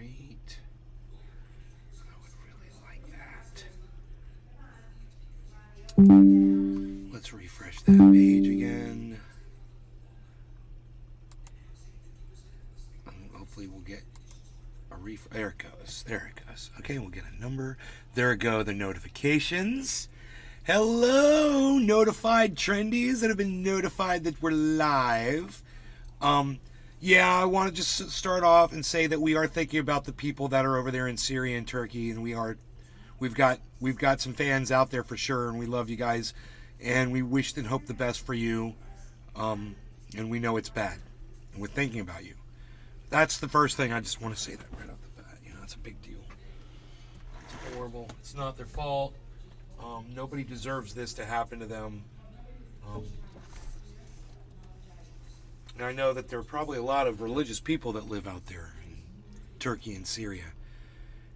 Right. I would really like that. Let's refresh that page again. Hopefully we'll get a refresh. There it goes. There it goes. Okay, we'll get a number. There go the notifications. Hello, notified trendies that have been notified that we're live. Yeah, I want to just start off and say that we are thinking about the people that are over there in Syria and Turkey, and we've got some fans out there for sure, and we love you guys, and we wish and hope the best for you. And we know it's bad, and we're thinking about you. That's the first thing. I just want to say that right off the bat. You know, it's a big deal. It's horrible. It's not their fault. Nobody deserves this to happen to them. And I know that there are probably a lot of religious people that live out there in Turkey and Syria.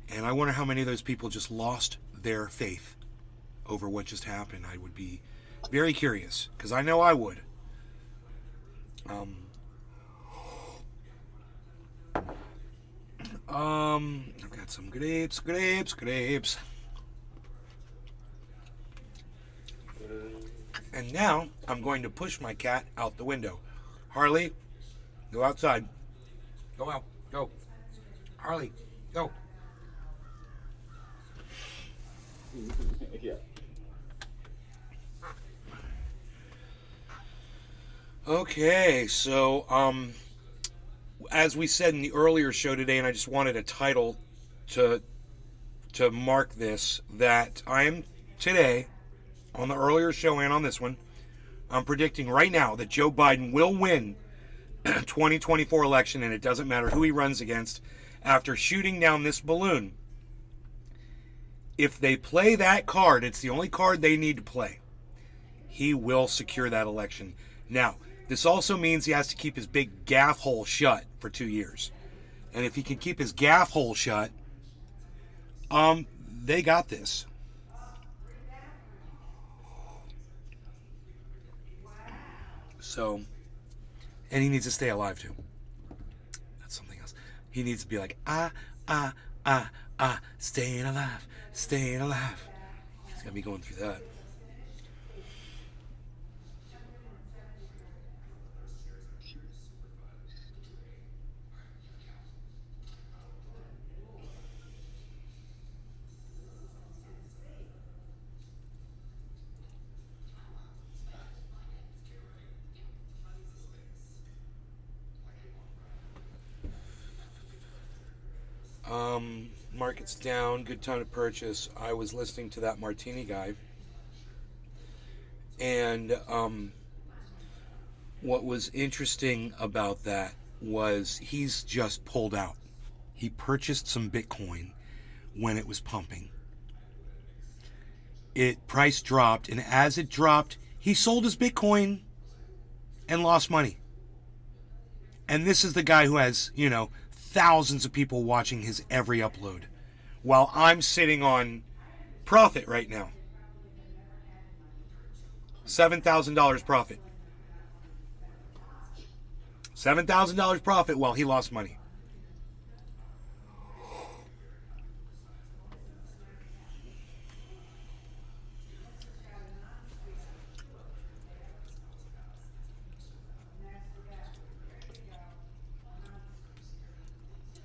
And I wonder how many of those people just lost their faith over what just happened. I would be very curious, because I know I would. I've got some grapes. And now I'm going to push my cat out the window. Harley, go outside. Go out. Go. Harley, go. Yeah. Okay, so as we said in the earlier show today, and I just wanted a title to mark this, that I am today on the earlier show and on this one, I'm predicting right now that Joe Biden will win 2024 election, and it doesn't matter who he runs against, after shooting down this balloon. If they play that card, it's the only card they need to play. He will secure that election. Now, this also means he has to keep his big gaff hole shut for 2 years. And if he can keep his gaff hole shut, they got this. So, and he needs to stay alive too. That's something else. He needs to be like, staying alive. He's gonna be going through that. Market's down, good time to purchase. I was listening to that Martini guy, and what was interesting about that was he's just pulled out. He purchased some Bitcoin when it was pumping. Price dropped, and as it dropped, he sold his Bitcoin and lost money. And this is the guy who has, thousands of people watching his every upload, while I'm sitting on profit right now. $7,000 profit. $7,000 profit while he lost money.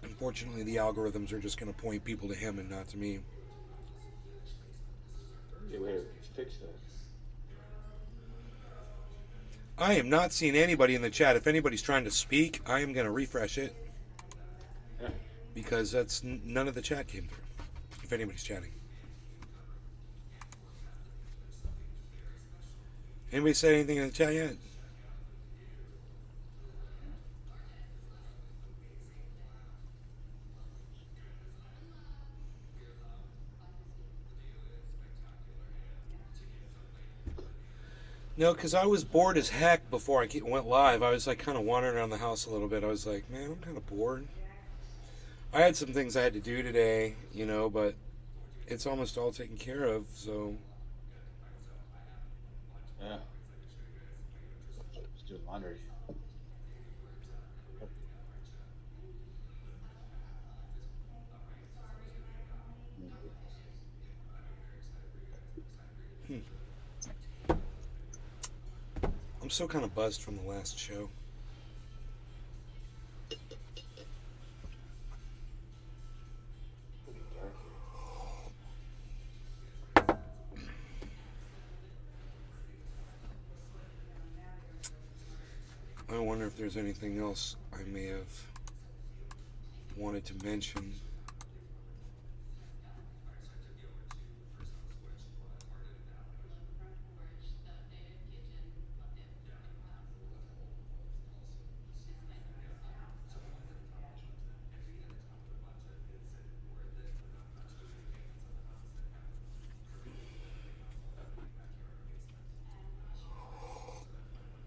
Unfortunately, the algorithms are just going to point people to him and not to me. Yeah, way to fix that. I am not seeing anybody in the chat. If anybody's trying to speak, I am going to refresh it. Yeah. Because that's none of the chat came through. If anybody's chatting. Anybody said anything in the chat yet? No, because I was bored as heck before I went live. I was like kind of wandering around the house a little bit. I was like, man, I'm kind of bored. I had some things I had to do today, but it's almost all taken care of, so. Yeah. Just doing laundry. I'm still kind of buzzed from the last show. Pretty dark I wonder if there's anything else I may have wanted to mention.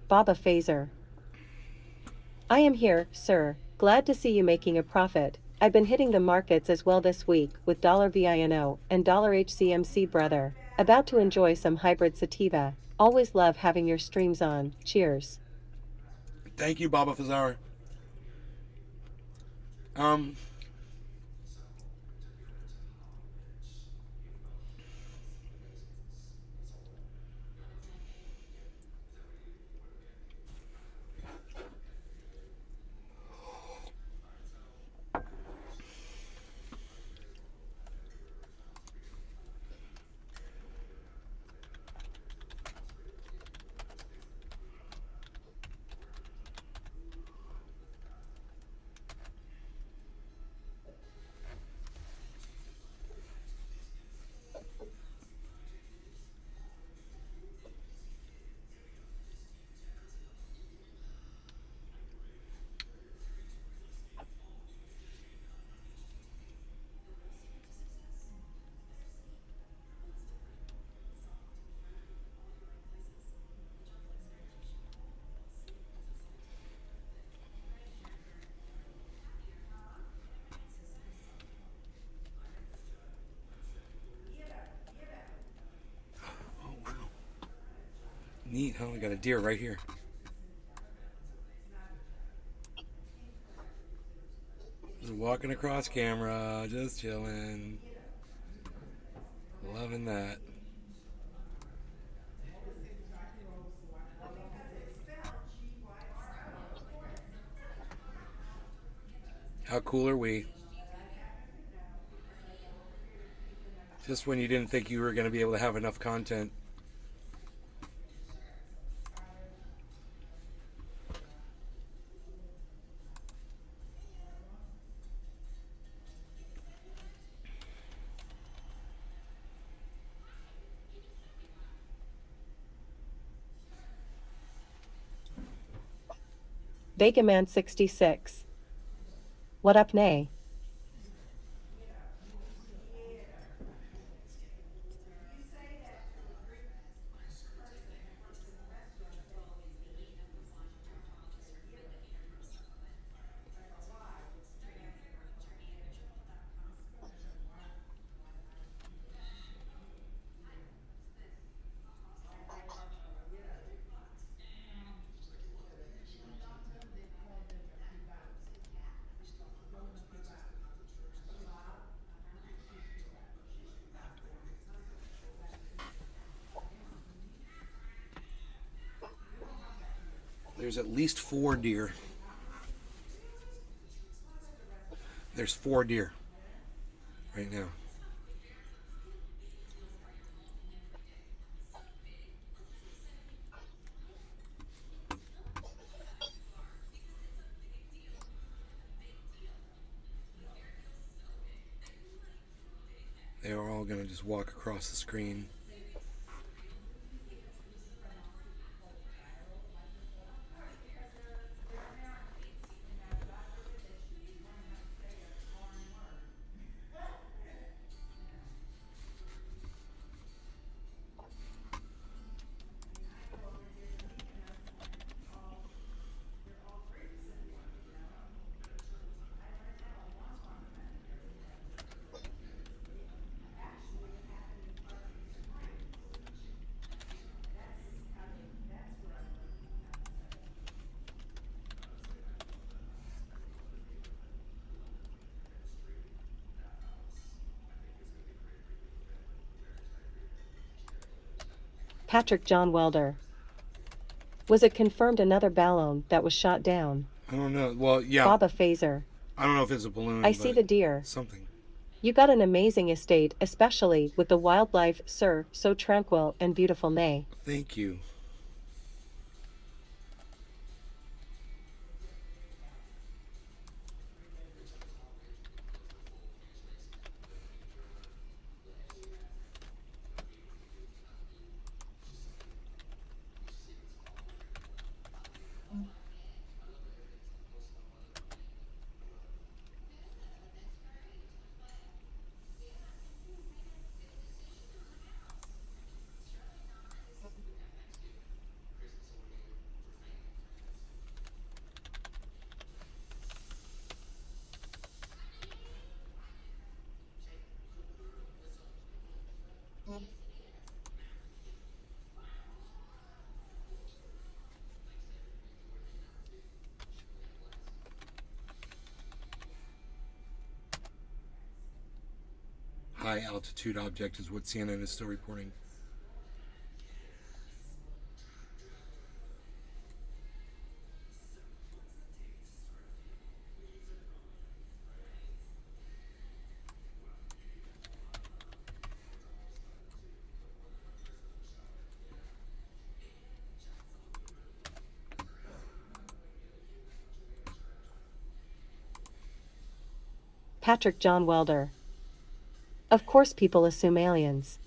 Baba Phaser. I am here, sir. Glad to see you making a profit. I've been hitting the markets as well this week with $VINO and $HCMC brother. About to enjoy some hybrid sativa. Always love having your streams on. Cheers. Thank you, Baba Fazar. Oh, wow. Neat, huh? We got a deer right here. Just walking across camera, just chilling. Loving that. How cool are we? Just when you didn't think you were going to be able to have enough content. Vegaman66. What up, Nay? There's at least 4 deer. There's 4 deer right now. They are all going to just walk across the screen. Patrick John Welder. Was it confirmed another balloon that was shot down? I don't know. Well, yeah. Baba Phaser. I don't know if it's a balloon. I see the deer. Something. You got an amazing estate, especially with the wildlife, sir, so tranquil and beautiful, nay. Thank you. High altitude object is what CNN is still reporting. Patrick John Welder. Of course people assume aliens.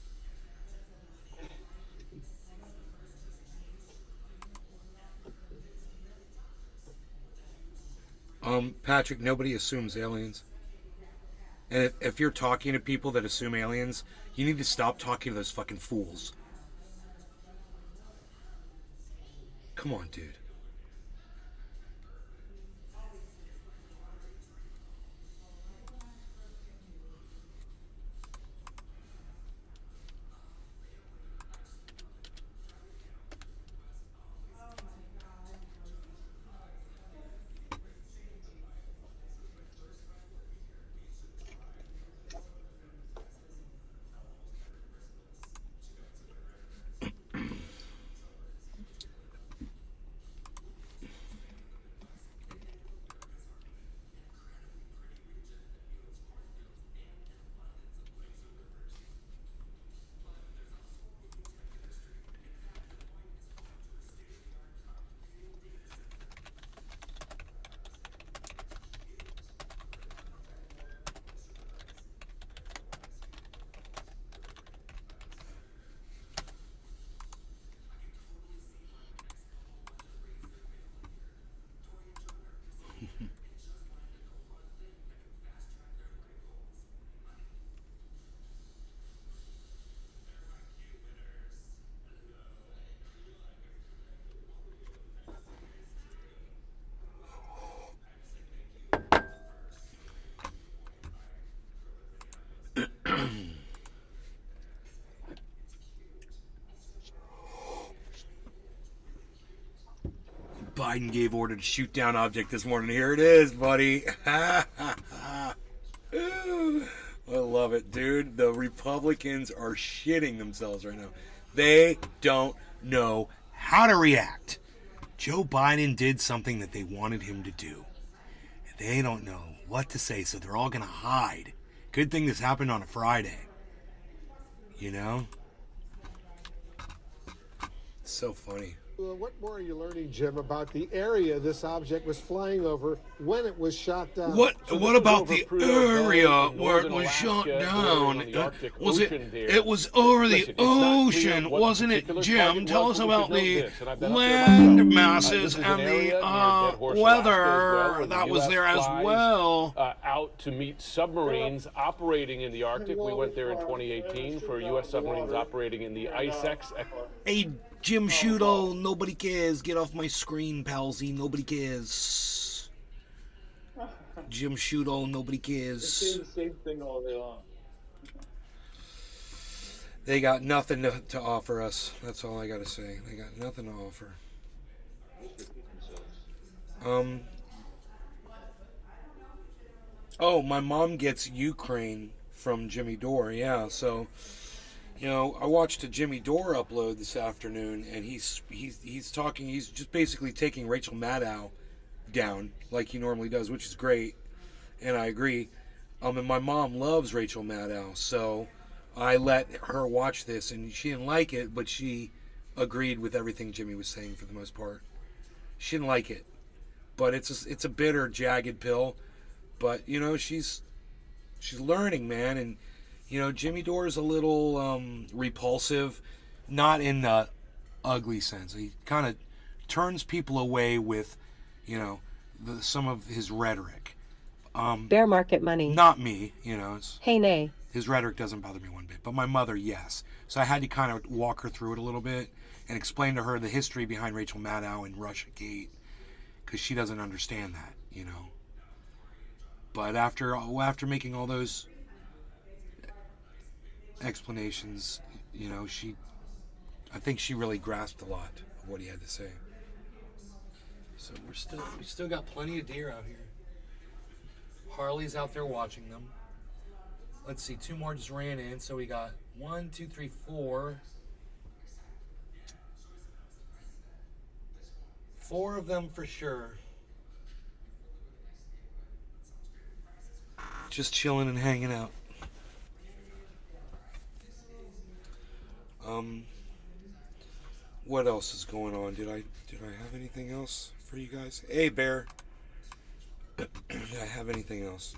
Patrick, nobody assumes aliens. And if you're talking to people that assume aliens, you need to stop talking to those fucking fools. Come on, dude. Biden gave order to shoot down object this morning. Here it is, buddy. I love it, dude. The Republicans are shitting themselves right now. They don't know how to react. Joe Biden did something that they wanted him to do. They don't know what to say, so they're all going to hide. Good thing this happened on a Friday. You know? So funny. What more are you learning, Jim, about the area this object was flying over when it was shot down? What about the area where it was shot down? Was it? It was over the ocean, wasn't it, Jim? Tell us about the land masses and the weather that was there as well. Out to meet submarines operating in the Arctic. We went there in 2018 for U.S. submarines operating in the ICE-X. Hey, Jim Shudo, nobody cares. Get off my screen, palsy. Nobody cares. Jim Shudo, nobody cares. They say the same thing all day long. They got nothing to offer us. That's all I gotta say. They got nothing to offer. Oh, my mom gets Ukraine from Jimmy Dore. Yeah, so You know, I watched a Jimmy Dore upload this afternoon, and he's talking. He's just basically taking Rachel Maddow down like he normally does, which is great, and I agree. And my mom loves Rachel Maddow, so I let her watch this, and she didn't like it, but she agreed with everything Jimmy was saying for the most part. She didn't like it, but it's a bitter, jagged pill. But you know, she's learning, man, and you know, Jimmy Dore is a little repulsive, not in the ugly sense. He kind of turns people away with, you know, some of his rhetoric. Bear market money. Not me, you know. Hey, nay. His rhetoric doesn't bother me one bit, but my mother, yes. So I had to kind of walk her through it a little bit and explain to her the history behind Rachel Maddow and Russia Gate, because she doesn't understand that, you know. But after making all those explanations, you know, I think she really grasped a lot of what he had to say. So we still got plenty of deer out here. Harley's out there watching them. Let's see, 2 more just ran in, so we got 1, 2, 3, 4. 4 of them for sure. Just chilling and hanging out. What else is going on? Did I have anything else for you guys? Hey, Bear. Did I have anything else?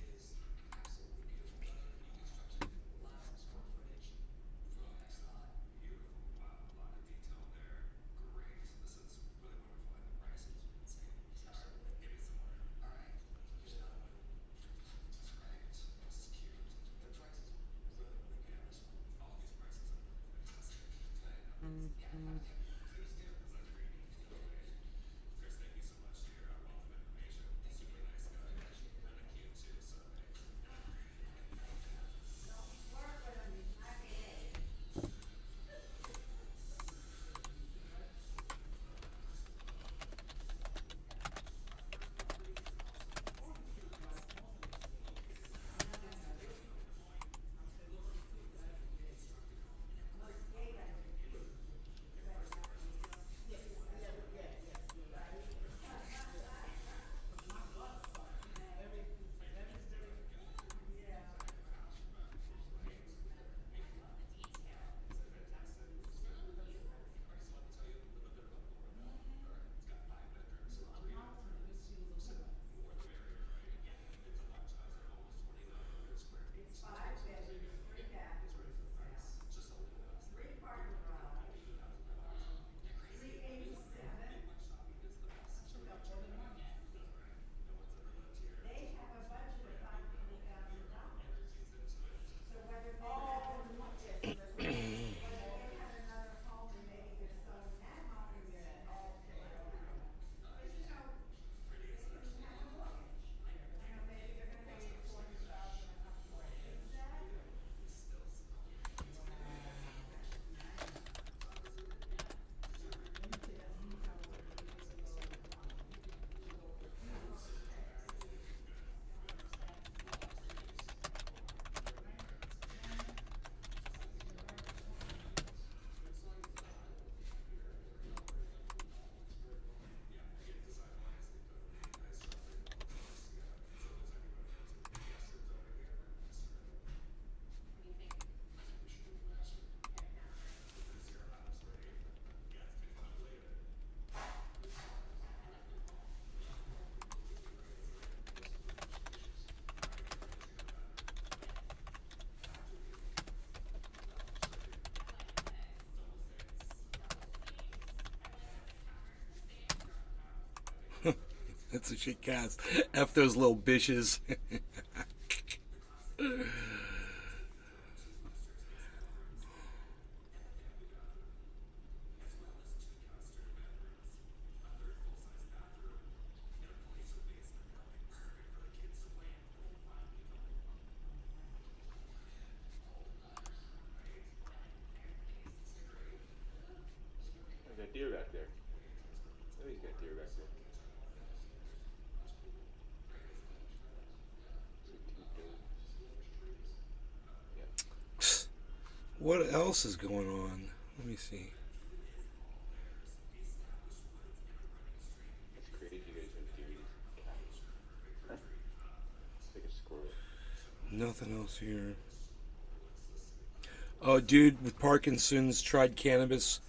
That's a shit cast. F those little bitches. There's a deer back there. I think he's got deer back there. What else is going on? Let me see. That's crazy, you guys have theories. It's like a squirrel. Nothing else here. Oh, dude with Parkinson's tried cannabis,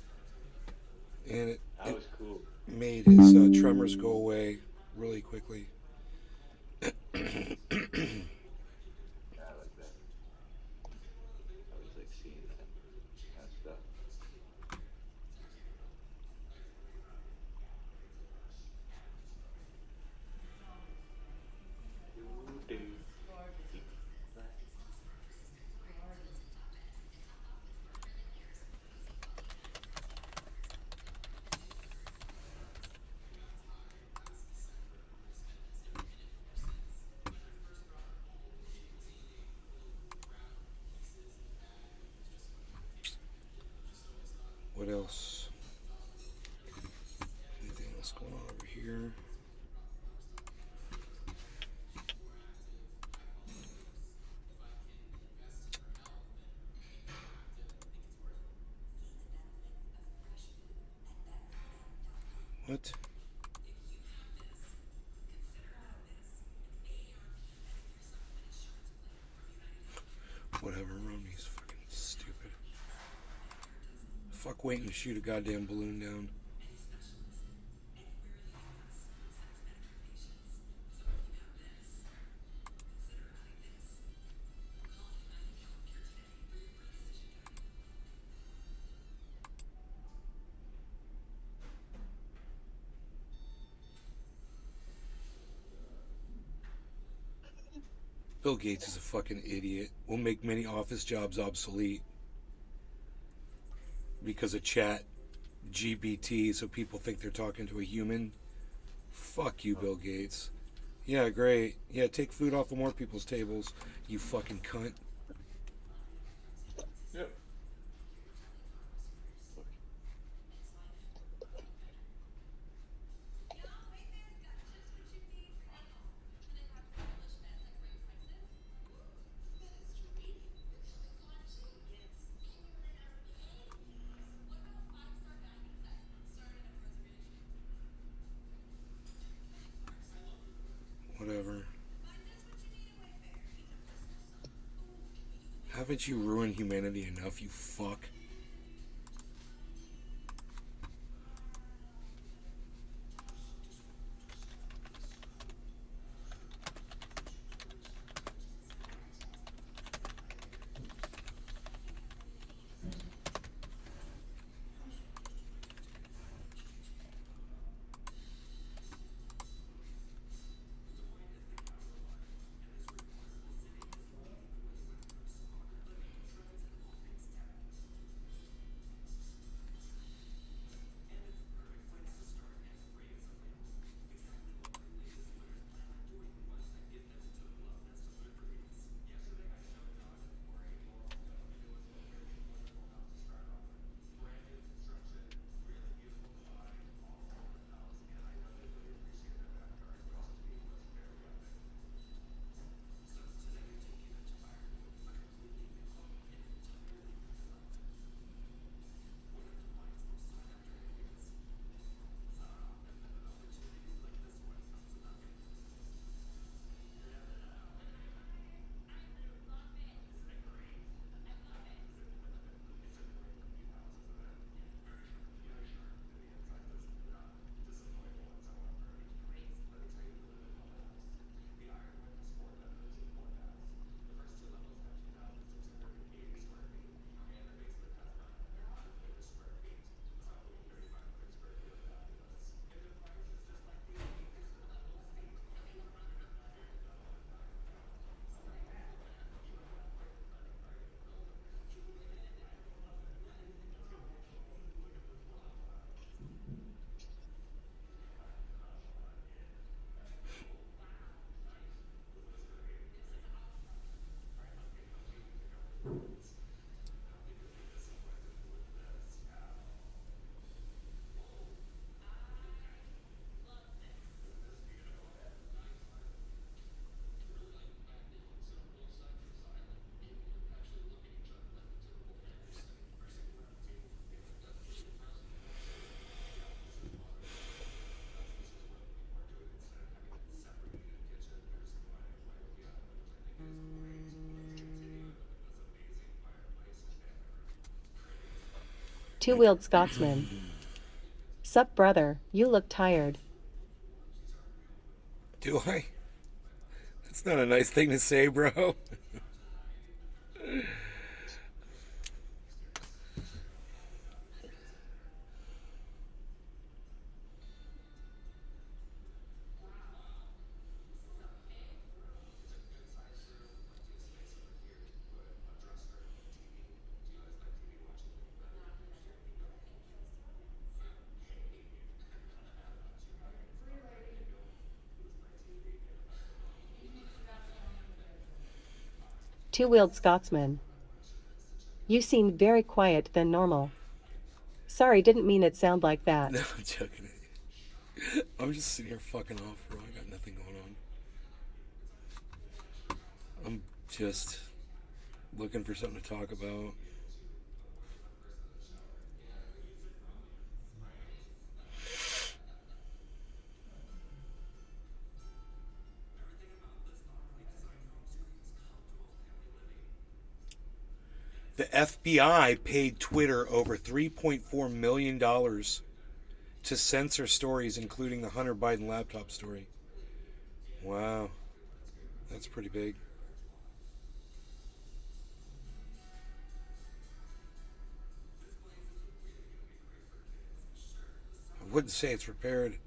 and it That was cool. made his tremors go away really quickly. Yeah, I like that. I was like seeing that stuff. What else? Anything else going on over here? What? Whatever, Romney's fucking stupid. Fuck waiting to shoot a goddamn balloon down. Bill Gates is a fucking idiot. Will make many office jobs obsolete because of chat GBT, so people think they're talking to a human. Fuck you, Bill Gates. Yeah, great. Yeah, take food off of more people's tables, you fucking cunt. Yep. Whatever. Haven't you ruined humanity enough, you fuck? Two-wheeled Scotsman. Sup, brother, you look tired. Do I? That's not a nice thing to say, bro. Two-wheeled Scotsman. You seemed very quiet than normal. Sorry, didn't mean it sound like that. No, I'm joking. I'm just sitting here fucking off, bro. I got nothing going on. I'm just looking for something to talk about. The FBI paid Twitter over $3.4 million to censor stories, including the Hunter Biden laptop story. Wow. That's pretty big. I wouldn't say it's repaired.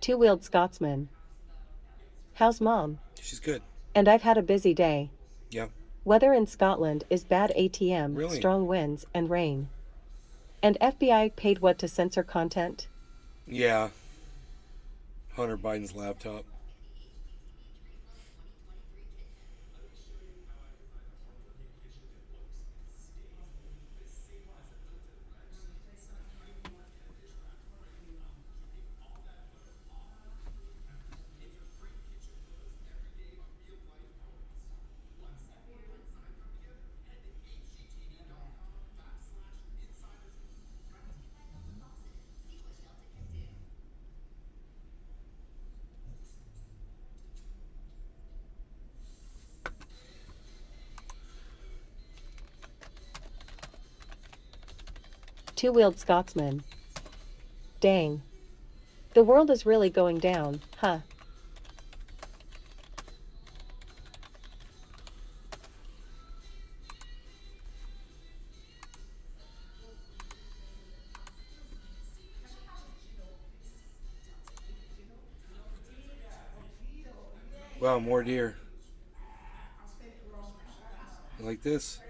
Two-wheeled Scotsman. How's mom? She's good. And I've had a busy day. Yeah. Weather in Scotland is bad ATM, Really? strong winds, and rain. And FBI paid what to censor content? Yeah. Hunter Biden's laptop. Two-wheeled Scotsman. Dang. The world is really going down, huh? Wow, more deer. You like this?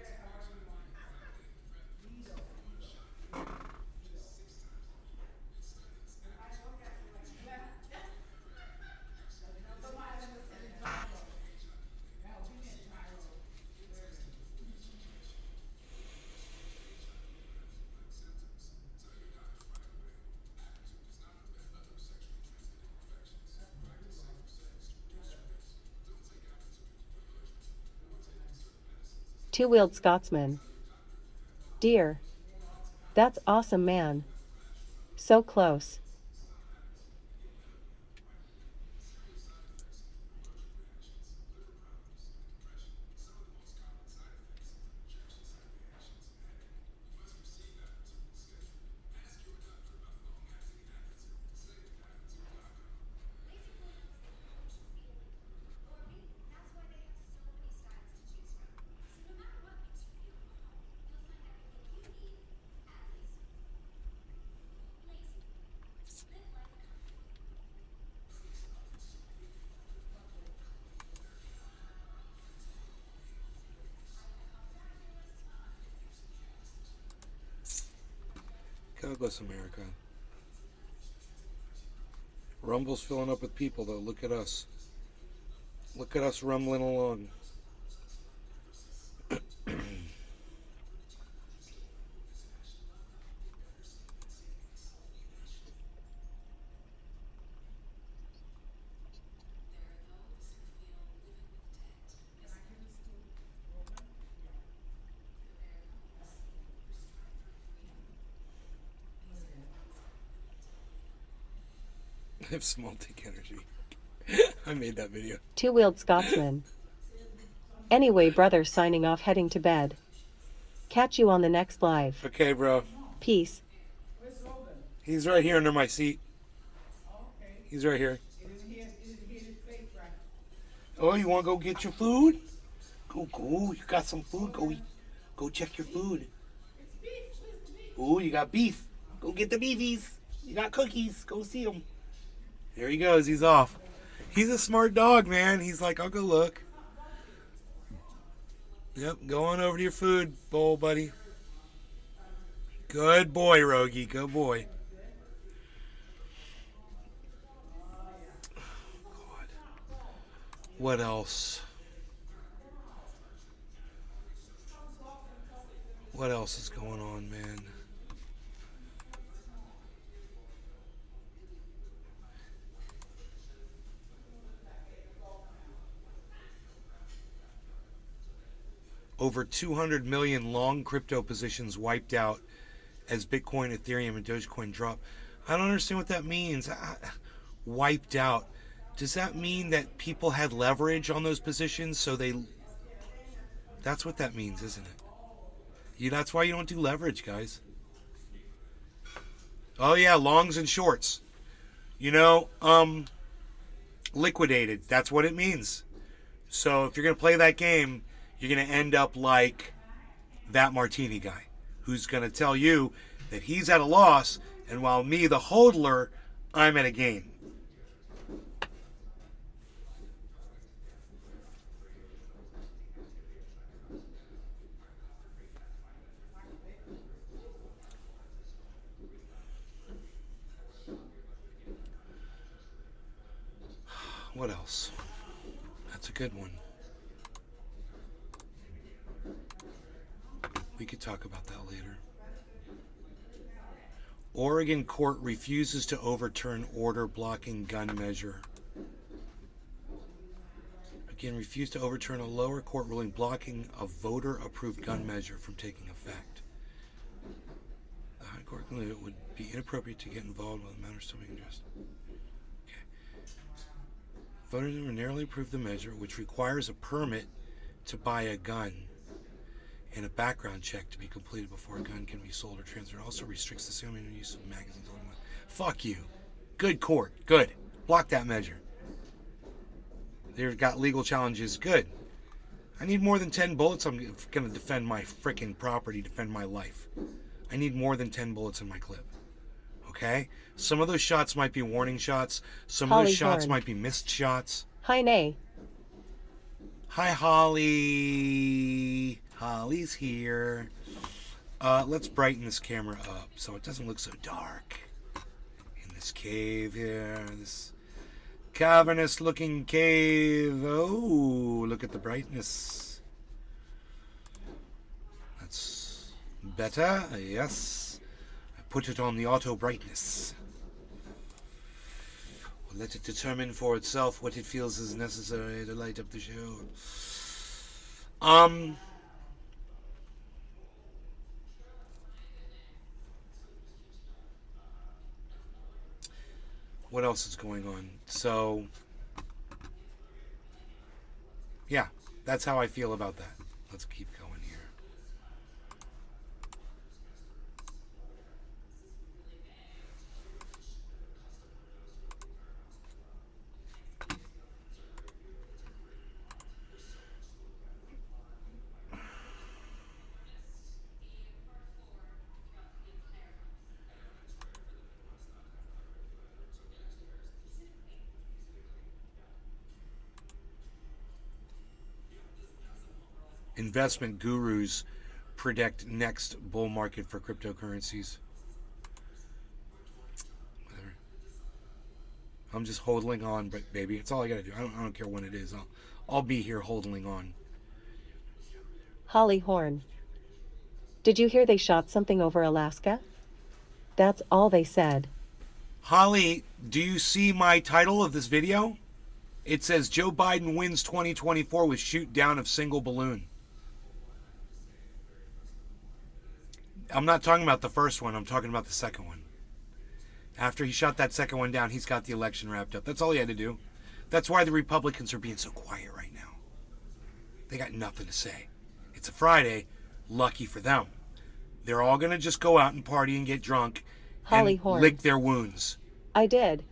Two-wheeled Scotsman. Dear. That's awesome, man. So close. God bless America. Rumble's filling up with people, though. Look at us. Look at us rumbling along. I have small dick energy. I made that video. Two-wheeled Scotsman. Anyway, brother, signing off, heading to bed. Catch you on the next live. Okay, bro. Peace. He's right here under my seat. He's right here. Oh, you want to go get your food? Go. You got some food? Go eat. Go check your food. Oh, you got beef. Go get the beefies. You got cookies. Go see them. There he goes. He's off. He's a smart dog, man. He's like, I'll go look. Yep, go on over to your food bowl, buddy. Good boy, Rogie. Good boy. God. What else? What else is going on, man? Over 200 million long crypto positions wiped out as Bitcoin, Ethereum, and Dogecoin drop. I don't understand what that means. Wiped out. Does that mean that people had leverage on those positions, so they... That's what that means, isn't it? That's why you don't do leverage, guys. Oh yeah, longs and shorts. Liquidated. That's what it means. So if you're going to play that game, you're going to end up like that Martini guy, who's going to tell you that he's at a loss, and while me, the hodler, I'm at a gain. What else? That's a good one. We could talk about that later. Oregon court refuses to overturn order blocking gun measure. Again, refused to overturn a lower court ruling blocking a voter-approved gun measure from taking effect. The High Court concluded it would be inappropriate to get involved while the matter is still being addressed. Voters have narrowly approved the measure, which requires a permit to buy a gun and a background check to be completed before a gun can be sold or transferred. It also restricts the sale and use of magazines. Fuck you. Good court. Good. Block that measure. They've got legal challenges. Good. I need more than 10 bullets. I'm going to defend my frickin' property, defend my life. I need more than 10 bullets in my clip. Okay? Some of those shots might be warning shots. Some of those shots might be missed shots. Hi, Nay. Hi, Holly. Holly's here. Let's brighten this camera up so it doesn't look so dark in this cave here. This cavernous looking cave. Oh, look at the brightness. That's better. Yes. I put it on the auto brightness. We'll let it determine for itself what it feels is necessary to light up the show. What else is going on? So, yeah, that's how I feel about that. Let's keep going here. Investment gurus predict next bull market for cryptocurrencies. Whatever. I'm just hodling on, but baby, it's all I gotta do. I don't care when it is. I'll be here hodling on. Holly Horn. Did you hear they shot something over Alaska? That's all they said. Holly, do you see my title of this video? It says Joe Biden wins 2024 with shoot down of single balloon. I'm not talking about the first one. I'm talking about the second one. After he shot that second one down, he's got the election wrapped up. That's all he had to do. That's why the Republicans are being so quiet right now. They got nothing to say. It's a Friday. Lucky for them. They're all going to just go out and party and get drunk Holly and Horn. lick their wounds. I did.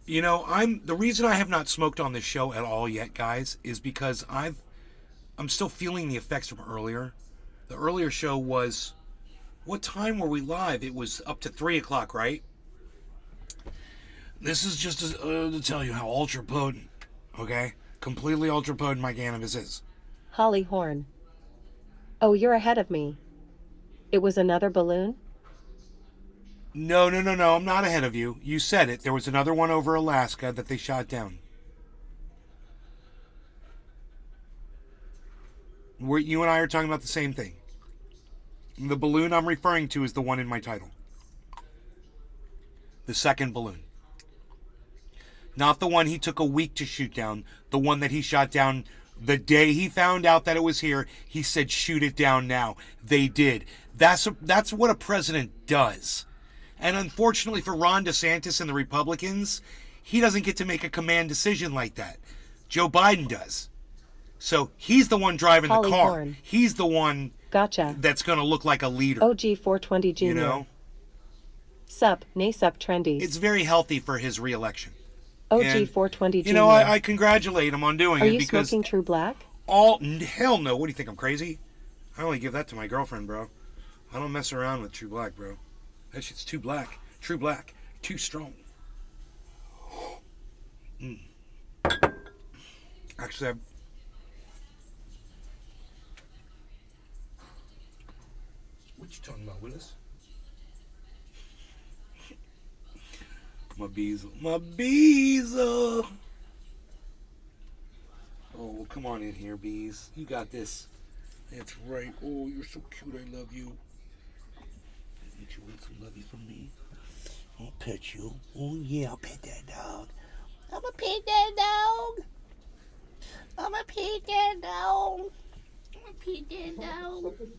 You know, the reason I have not smoked on this show at all yet, guys, is because I'm still feeling the effects from earlier. The earlier show was, what time were we live? It was up to 3 o'clock, right? This is just to tell you how ultra potent, okay? Completely ultra potent my cannabis is. Holly Horn. Oh, you're ahead of me. It was another balloon? No, I'm not ahead of you. You said it. There was another one over Alaska that they shot down. You and I are talking about the same thing. The balloon I'm referring to is the one in my title. The second balloon. Not the one he took a week to shoot down. The one that he shot down the day he found out that it was here. He said, shoot it down now. They did. That's what a president does. And unfortunately for Ron DeSantis and the Republicans, he doesn't get to make a command decision like that. Joe Biden does. So he's the one driving Holly the car. Horn. He's the one Gotcha. that's going to look like a leader. OG420 Jr. You know? Sup, nay sup trendies. It's very healthy for his reelection. OG420 Jr. You know, I congratulate him on doing Are it you because smoking True Black? hell no. What do you think? I'm crazy? I only give that to my girlfriend, bro. I don't mess around with True Black, bro. That shit's too black. True Black. Too strong. Actually, what you talking about, Willis? My Beezle. My Beezle! Oh, come on in here, Bees. You got this. That's right. Oh, you're so cute. I love you. Don't you want some lovey from me? I'll pet you. Oh, yeah, I'll pet that dog. I'm gonna pet that dog. I'm gonna pet that dog. I'm gonna pet that dog. I'm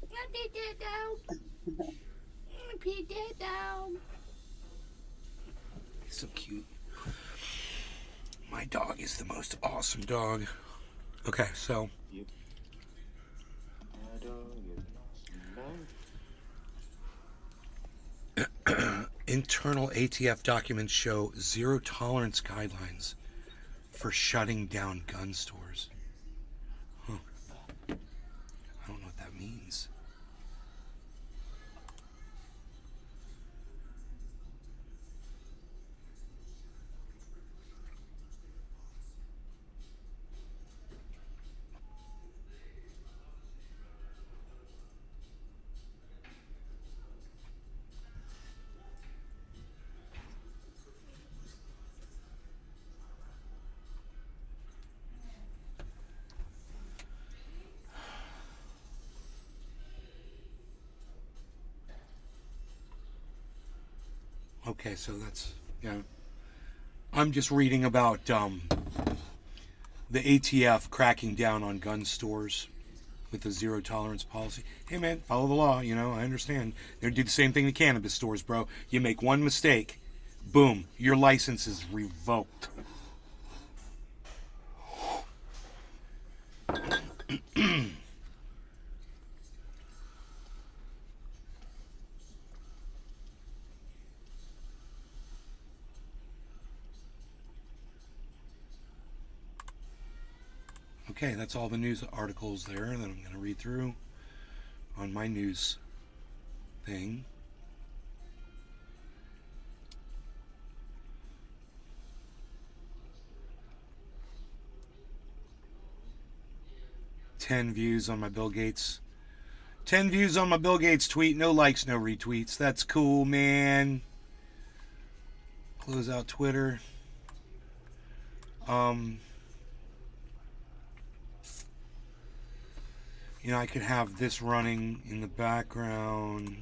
gonna pet that dog. I'm gonna pet that dog. He's so cute. My dog is the most awesome dog. Okay, so. Internal ATF documents show zero tolerance guidelines for shutting down gun stores. Huh. I don't know what that means. Okay, so that's, yeah. I'm just reading about the ATF cracking down on gun stores with a zero tolerance policy. Hey man, follow the law, you know, I understand. They do the same thing to cannabis stores, bro. You make one mistake, boom, your license is revoked. Okay, that's all the news articles there that I'm going to read through on my news thing. Ten views on my Bill Gates. 10 views on my Bill Gates tweet. No likes, no retweets. That's cool, man. Close out Twitter. You know, I could have this running in the background.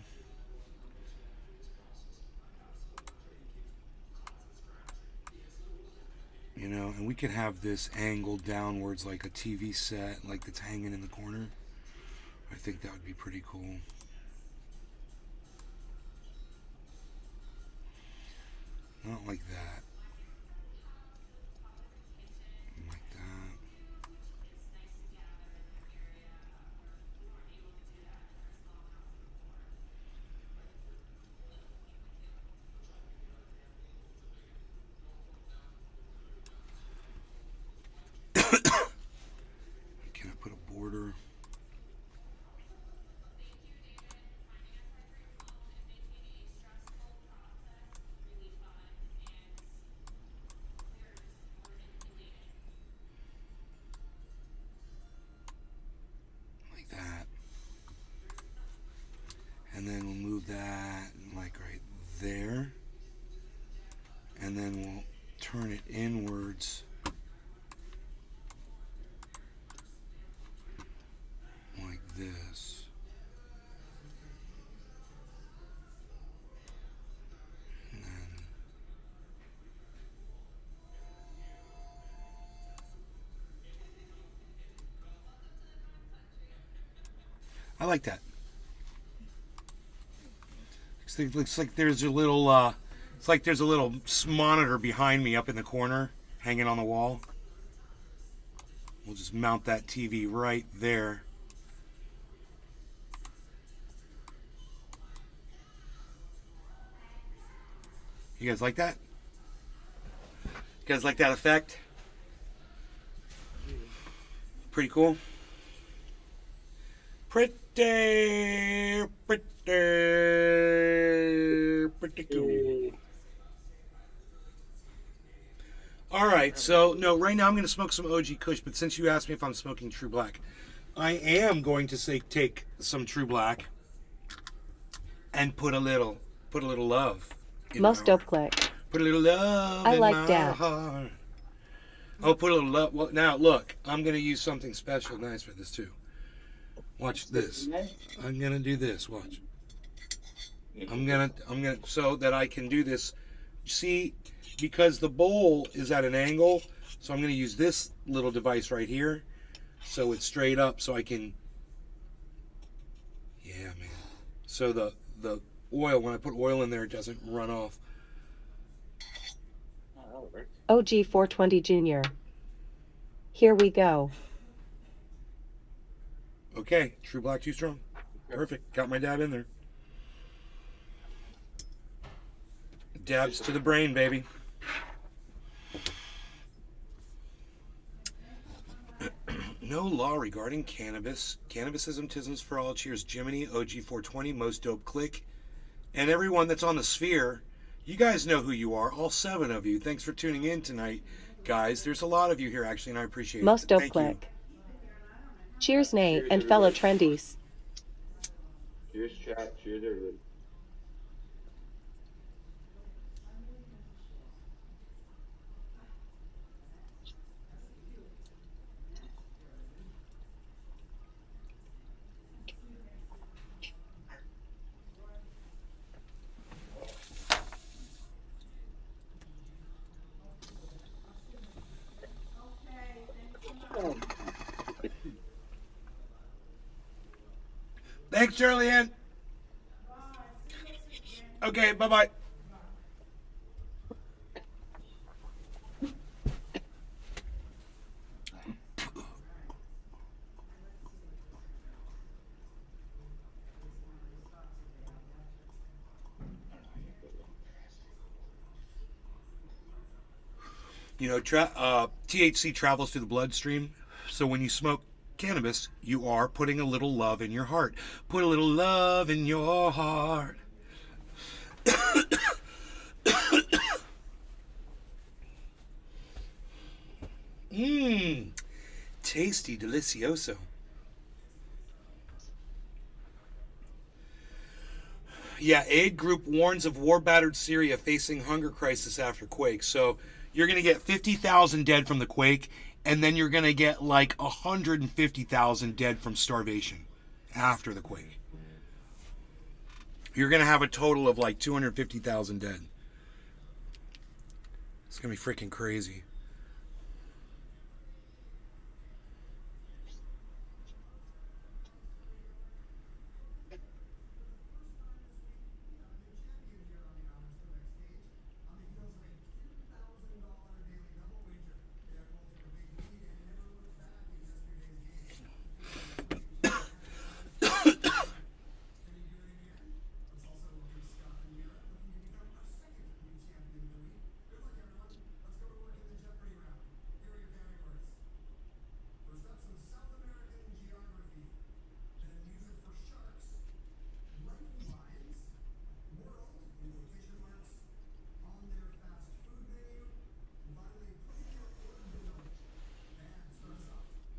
You know, and we could have this angled downwards like a TV set, like that's hanging in the corner. I think that would be pretty cool. Not like that. Like that. Can I put a border? Like that. And then we'll move that like right there. And then we'll turn it inwards. Like this. And then I like that. Looks like there's a little it's like there's a little monitor behind me up in the corner hanging on the wall. We'll just mount that TV right there. You guys like that? You guys like that effect? Pretty cool. Pretty cool. All right, so no, right now I'm going to smoke some OG Kush, but since you asked me if I'm smoking True Black, I am going to say take some True Black and put a little love. Most dope click. Put a little love I in like my that. heart. Oh, put a little love. Well, now look, I'm going to use something special, nice for this too. Watch this. I'm going to do this. Watch. I'm gonna so that I can do this. See, because the bowl is at an angle, so I'm gonna use this little device right here, so it's straight up, so I can. Yeah, man. So the oil, when I put oil in there, it doesn't run off. OG420 Jr. Here we go. Okay, True Black too strong. Perfect. Got my dab in there. Dabs to the brain, baby. No law regarding cannabis. Cannabisism, tisms for all. Cheers, Jiminy, OG420, Most Dope Click, and everyone that's on the sphere. You guys know who you are, all 7 of you. Thanks for tuning in tonight, guys. There's a lot of you here, actually, and I appreciate it. Most dope Thank click. you. Cheers, Nate, Cheers, and fellow everybody. trendies. Cheers, chat. Cheers, everybody. Thanks, Shirley Ann. Okay, bye-bye. You know, THC travels through the bloodstream, so when you smoke cannabis, you are putting a little love in your heart. Put a little love in your heart. Mmm, tasty, delicioso. Yeah, aid group warns of war-battered Syria facing hunger crisis after quake. So you're going to get 50,000 dead from the quake, and then you're going to get like 150,000 dead from starvation after the quake. You're going to have a total of like 250,000 dead. It's going to be freaking crazy.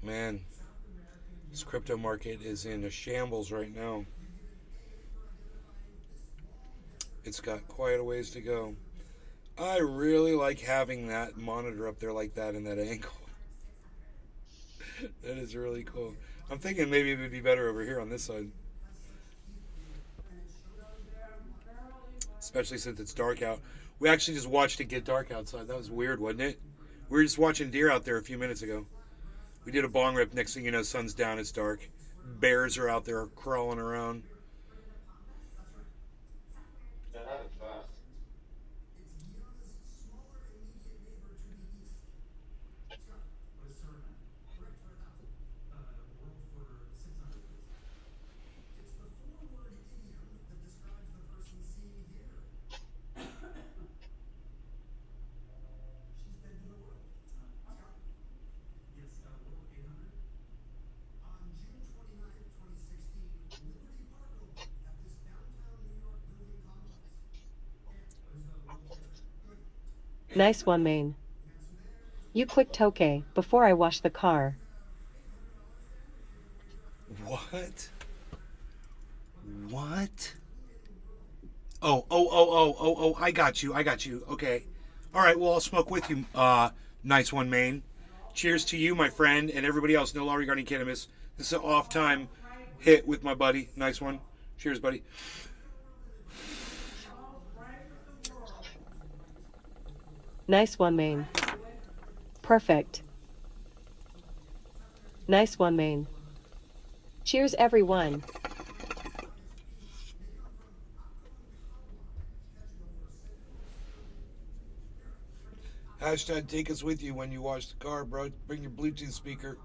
Man, this crypto market is in a shambles right now. It's got quite a ways to go. I really like having that monitor up there like that in that angle. That is really cool. I'm thinking maybe it would be better over here on this side. Especially since it's dark out. We actually just watched it get dark outside. That was weird, wasn't it? We were just watching deer out there a few minutes ago. We did a bong rip. Next thing you know, sun's down, it's dark. Bears are out there crawling around. That happened fast. Nice one, Maine. You quick toke before I wash the car. What? What? Oh, I got you. Okay. All right, well, I'll smoke with you. Nice one, Maine. Cheers to you, my friend, and everybody else. No law regarding cannabis. This is an off-time hit with my buddy. Nice one. Cheers, buddy. Nice one, Maine. Perfect. Nice one, Maine. Cheers, everyone. Hashtag take us with you when you wash the car, bro. Bring your Bluetooth speaker.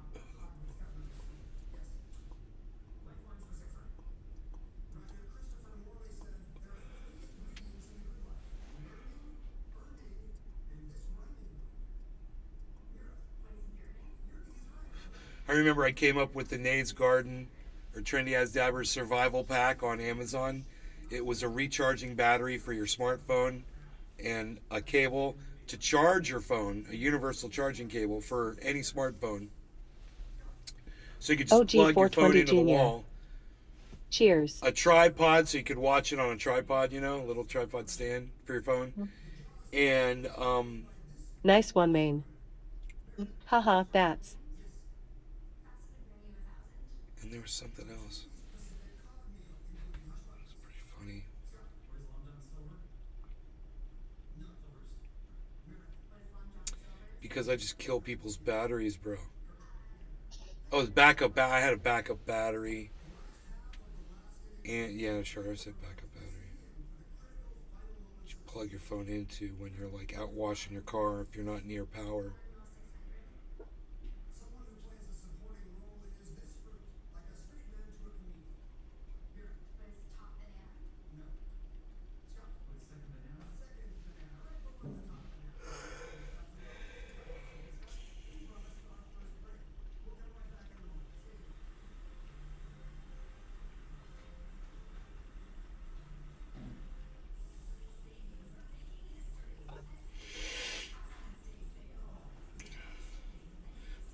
I remember I came up with the Nade's Garden or Trendy As Dabber's Survival Pack on Amazon. It was a recharging battery for your smartphone and a cable to charge your phone, a universal charging cable for any smartphone. So you could just plug your phone into the wall. Cheers. A tripod so you could watch it on a tripod, you know, a little tripod stand for your phone. And nice one, Maine. Haha, that's. And there was something else. It was pretty funny. Because I just kill people's batteries, bro. Oh, it's backup. I had a backup battery. And yeah, sure, I said backup battery. You plug your phone into when you're like out washing your car if you're not near power.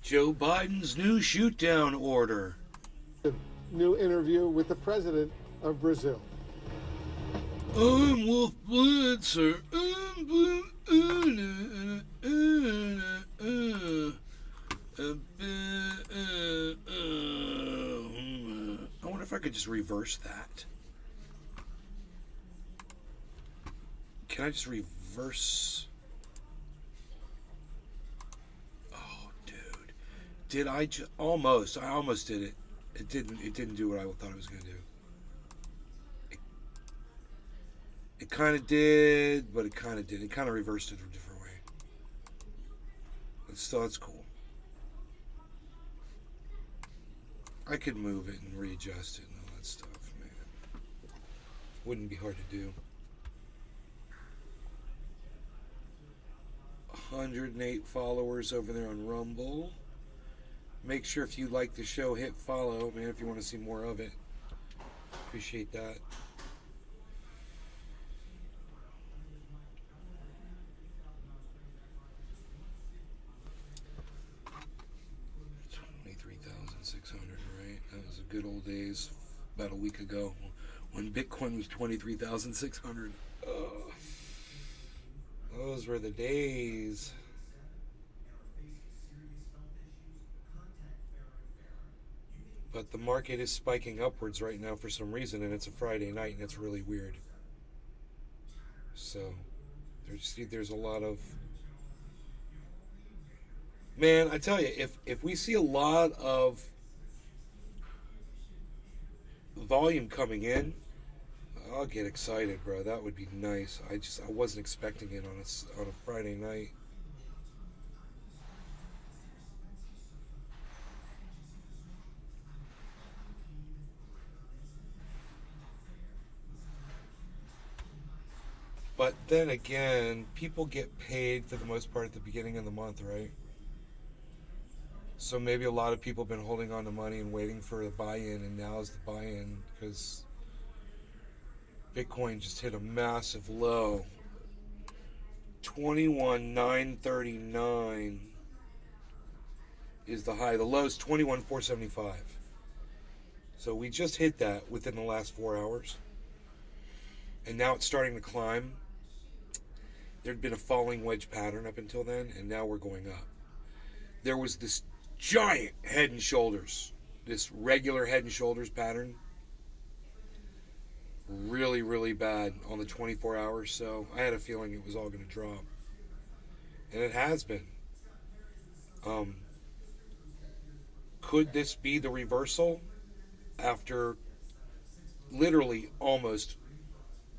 Joe Biden's new shoot-down order. New interview with the president of Brazil. I'm Wolf Blitzer. I wonder if I could just reverse that. Can I just reverse? Did I almost? I almost did it. It didn't do what I thought it was going to do. It kind of did, but it kind of did. It kind of reversed it a different way. But still, that's cool. I could move it and readjust it and all that stuff, man. Wouldn't be hard to do. 108 followers over there on Rumble. Make sure if you like the show, hit follow, man, if you want to see more of it. Appreciate that. good old days about a week ago when Bitcoin was 23,600. Those were the days. But the market is spiking upwards right now for some reason, and it's a Friday night, and it's really weird. So there's a lot of, man, I tell you, if we see a lot of volume coming in, I'll get excited, bro. That would be nice. I wasn't expecting it on a Friday night. But then again, people get paid for the most part at the beginning of the month, right? So maybe a lot of people have been holding on to money and waiting for the buy-in, and now is the buy-in because Bitcoin just hit a massive low. 21,939 is the high. The low is 21,475. So we just hit that within the last 4 hours. And now it's starting to climb. There'd been a falling wedge pattern up until then, and now we're going up. There was this giant head and shoulders, this regular head and shoulders pattern. Really, really bad on the 24 hours, so I had a feeling it was all going to drop. And it has been. Could this be the reversal after literally almost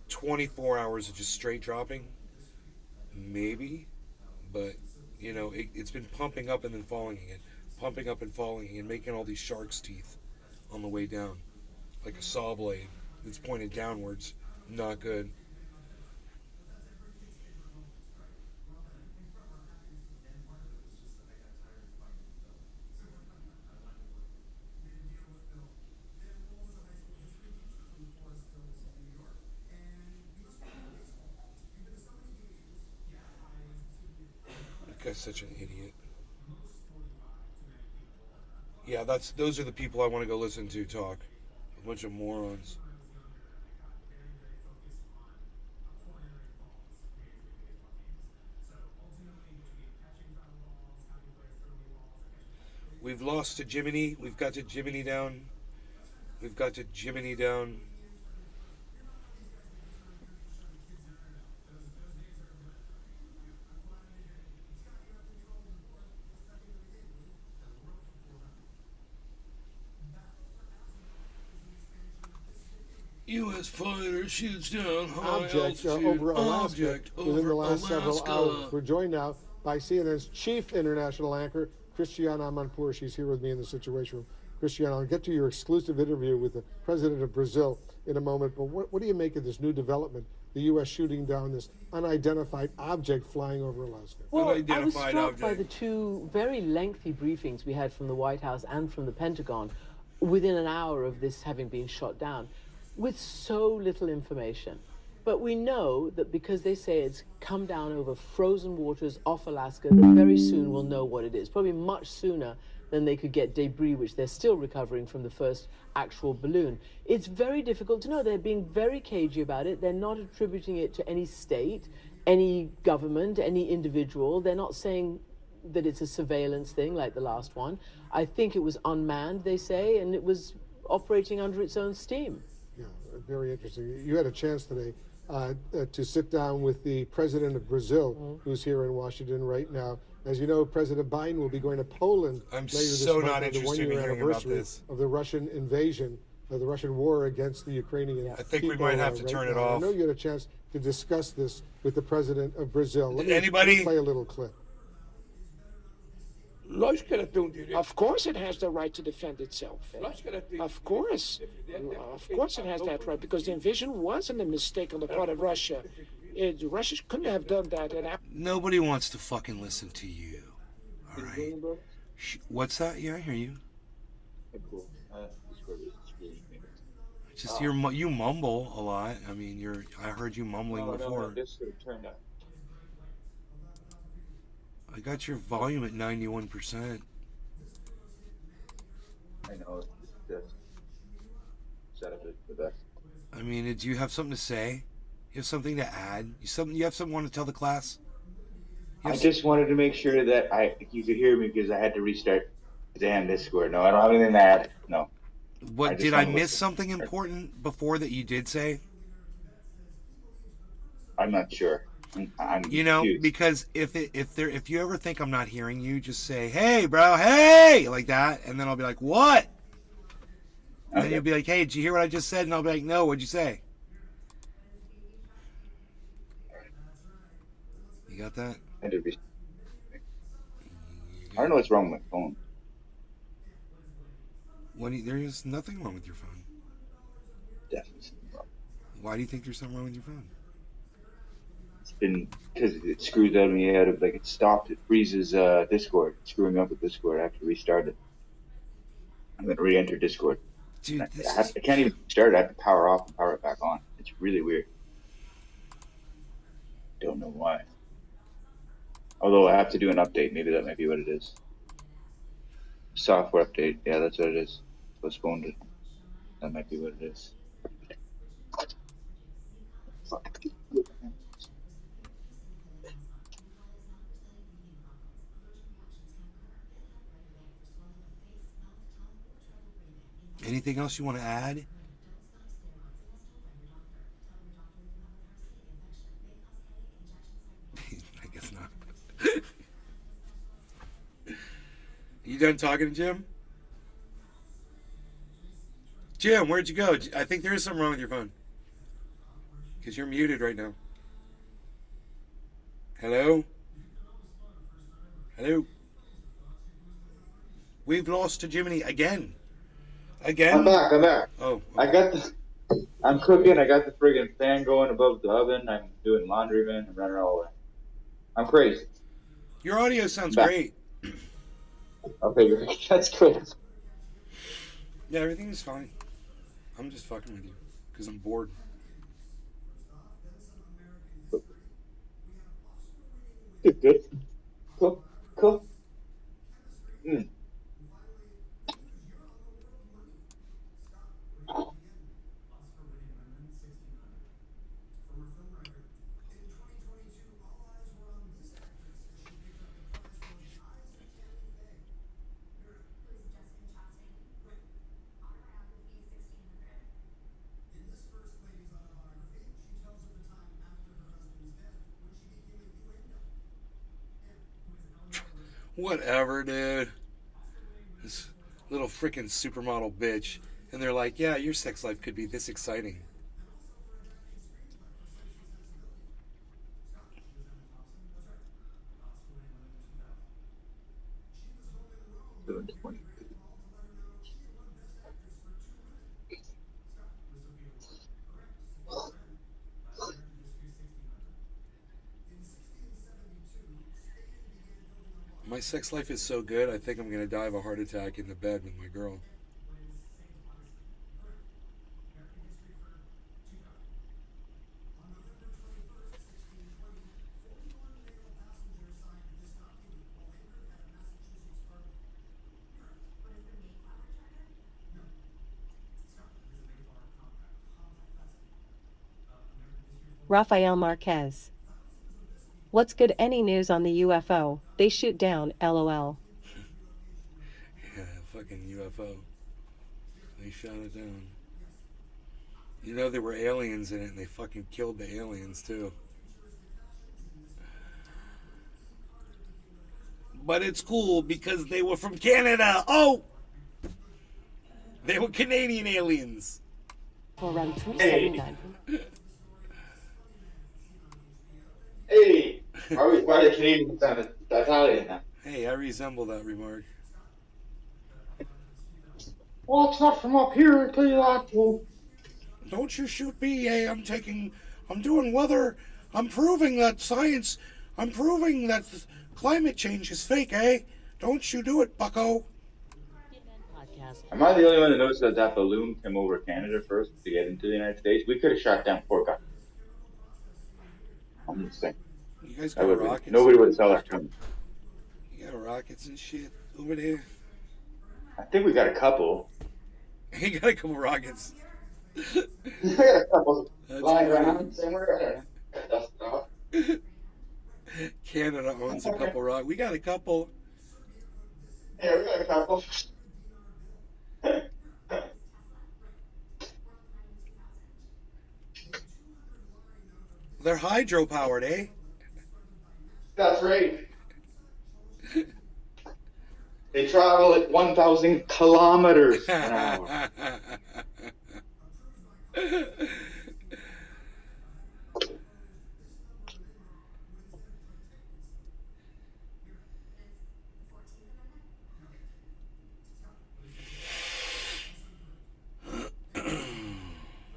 24 hours of just straight dropping? Maybe, but you know, it's been pumping up and then falling again, pumping up and falling again, making all these shark's teeth on the way down, like a saw blade that's pointed downwards. Not good. That guy's such an idiot. Yeah, those are the people I want to go listen to talk. A bunch of morons. We've lost to Jiminy. We've got to Jiminy down. We've got to Jiminy down. U.S. fighter shoots down high Object altitude over Alaska object within over the last several Alaska. hours. We're joined now by CNN's chief international anchor, Christiana Amanpour. She's here with me in the Situation Room. Christiana, I'll get to your exclusive interview with the president of Brazil in a moment, but what do you make of this new development, the U.S. shooting down this unidentified object flying over Alaska? Well, I was Unidentified struck by object. the two very lengthy briefings we had from the White House and from the Pentagon within an hour of this having been shot down, with so little information. But we know that because they say it's come down over frozen waters off Alaska, that very soon we'll know what it is, probably much sooner than they could get debris, which they're still recovering from the first actual balloon. It's very difficult to know. They're being very cagey about it. They're not attributing it to any state, any government, any individual. They're not saying that it's a surveillance thing like the last one. I think it was unmanned, they say, and it was operating under its own steam. Yeah, very interesting. You had a chance today to sit down with the president of Brazil, who's here in Washington right now. As you know, President Biden will be going to Poland I'm later this so month not on the interested in one-year hearing about anniversary this. of the Russian invasion, of the Russian war against the Ukrainian I think we people, might have to right turn it now. off. I know you had a chance to discuss this with the president of Brazil. Let me Anybody? play a little clip. Of course it has the right to defend itself. Of course. Of course it has that right, because the invasion wasn't a mistake on the part of Russia. Russia couldn't have done that. And Nobody wants to fucking listen to you. All right. What's that? Yeah, I hear you. Cool. Discord is screwing me. Just you mumble a lot. I mean, I heard you mumbling before. No, this should have turned up. I got your volume at 91%. I know, it's just I mean, do you have something to say? You have something to add? You have something you want to tell the class? I just wanted to make sure that you could hear me because I had to restart the damn Discord. No, I don't have anything to add. No. What just did I wanna miss listen. something important before that you did say? I'm not sure. I'm You know, confused. because if you ever think I'm not hearing you, just say, "Hey, bro, hey," like that, and then I'll be like, "What?" And then Okay. you'll be like, "Hey, did you hear what I just said?" And I'll be like, "No, what'd you say?" You got that? I did I don't know what's wrong with my phone. There is nothing wrong with your phone. Definitely something wrong. Why do you think there's something wrong with your phone? It's been because it screws out of me out of it stopped. It freezes Discord, screwing up with Discord. I have to restart it. I'm gonna re-enter Discord. Dude, I can't even start it. I have to power off and power it back on. It's really weird. Don't know why. Although I have to do an update. Maybe that might be what it is. Software update. Yeah, that's what it is. Postponed it. That might be what it is. Fuck. anything else you want to add? I guess not. You done talking to Jim? Jim, where'd you go? I think there is something wrong with your phone. Because you're muted right now. Hello? Hello? We've lost to Jiminy again. Again? I'm back. Oh. Okay. I'm cooking. I got the friggin' fan going above the oven. I'm doing laundry, man. I'm running all the way. I'm crazy. Your audio sounds Back. great. Okay, that's good. Yeah, everything is fine. I'm just fucking with you. Because I'm bored. Good. Cool. Whatever, dude. This little freaking supermodel bitch. And they're like, yeah, your sex life could be this exciting. My sex life is so good, I think I'm going to die of a heart attack in the bed with my girl. Rafael Marquez. What's good? Any news on the UFO? They shoot down, lol. Yeah, fucking UFO. They shot it down. You know there were aliens in it and they fucking killed the aliens too. But it's cool because they were from Canada. Oh! They were Canadian aliens. For around 379. Hey, why the Canadians sound Italian now? Hey, I resemble that remark. Well, it's not from up here, I'll tell you that. Well, Don't you shoot me, I'm doing weather. I'm proving that science, I'm proving that climate change is fake, eh? Don't you do it, bucko. am I the only one that noticed that balloon came over Canada first to get into the United States? We could have shot down 4 guys. I'm just saying. You guys got rockets? Nobody would have saw that coming. You got rockets and shit over there? I think we got a couple. You got a couple rockets. I got a couple That's lying funny. around somewhere. I don't know. Got dusted off. Canada owns a couple rock. We got a couple. Yeah, we got a couple. They're hydro powered, eh? That's right. They travel at 1,000 kilometers an hour.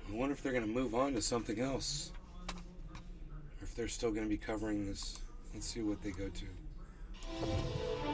I wonder if they're going to move on to something else. Or if they're still going to be covering this. Let's see what they go to.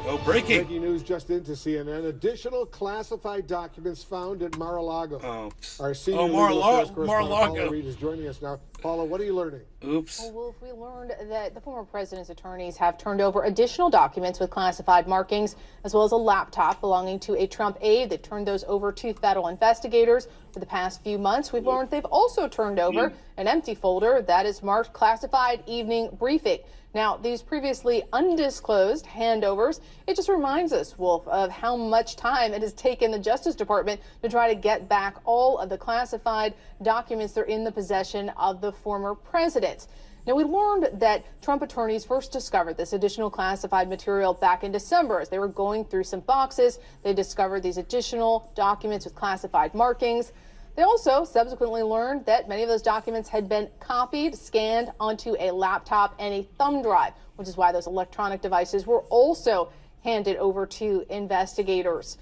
Oh, breaking! Breaking news just into CNN. Additional classified documents found at Mar-a-Lago. Oh, Our senior oh, legal affairs correspondent Mar-a-Lago. Paula Reed is joining us now. Paula, what are you learning? Oops. Well, Wolf, we learned that the former president's attorneys have turned over additional documents with classified markings, as well as a laptop belonging to a Trump aide. They've turned those over to federal investigators. For the past few months, we've learned they've also turned over an empty folder that is marked classified evening briefing. Now, these previously undisclosed handovers, it just reminds us, Wolf, of how much time it has taken the Justice Department to try to get back all of the classified documents that are in the possession of the former president. Now, we learned that Trump attorneys first discovered this additional classified material back in December as they were going through some boxes. They discovered these additional documents with classified markings. They also subsequently learned that many of those documents had been copied, scanned onto a laptop and a thumb drive, which is why those electronic devices were also handed over to investigators.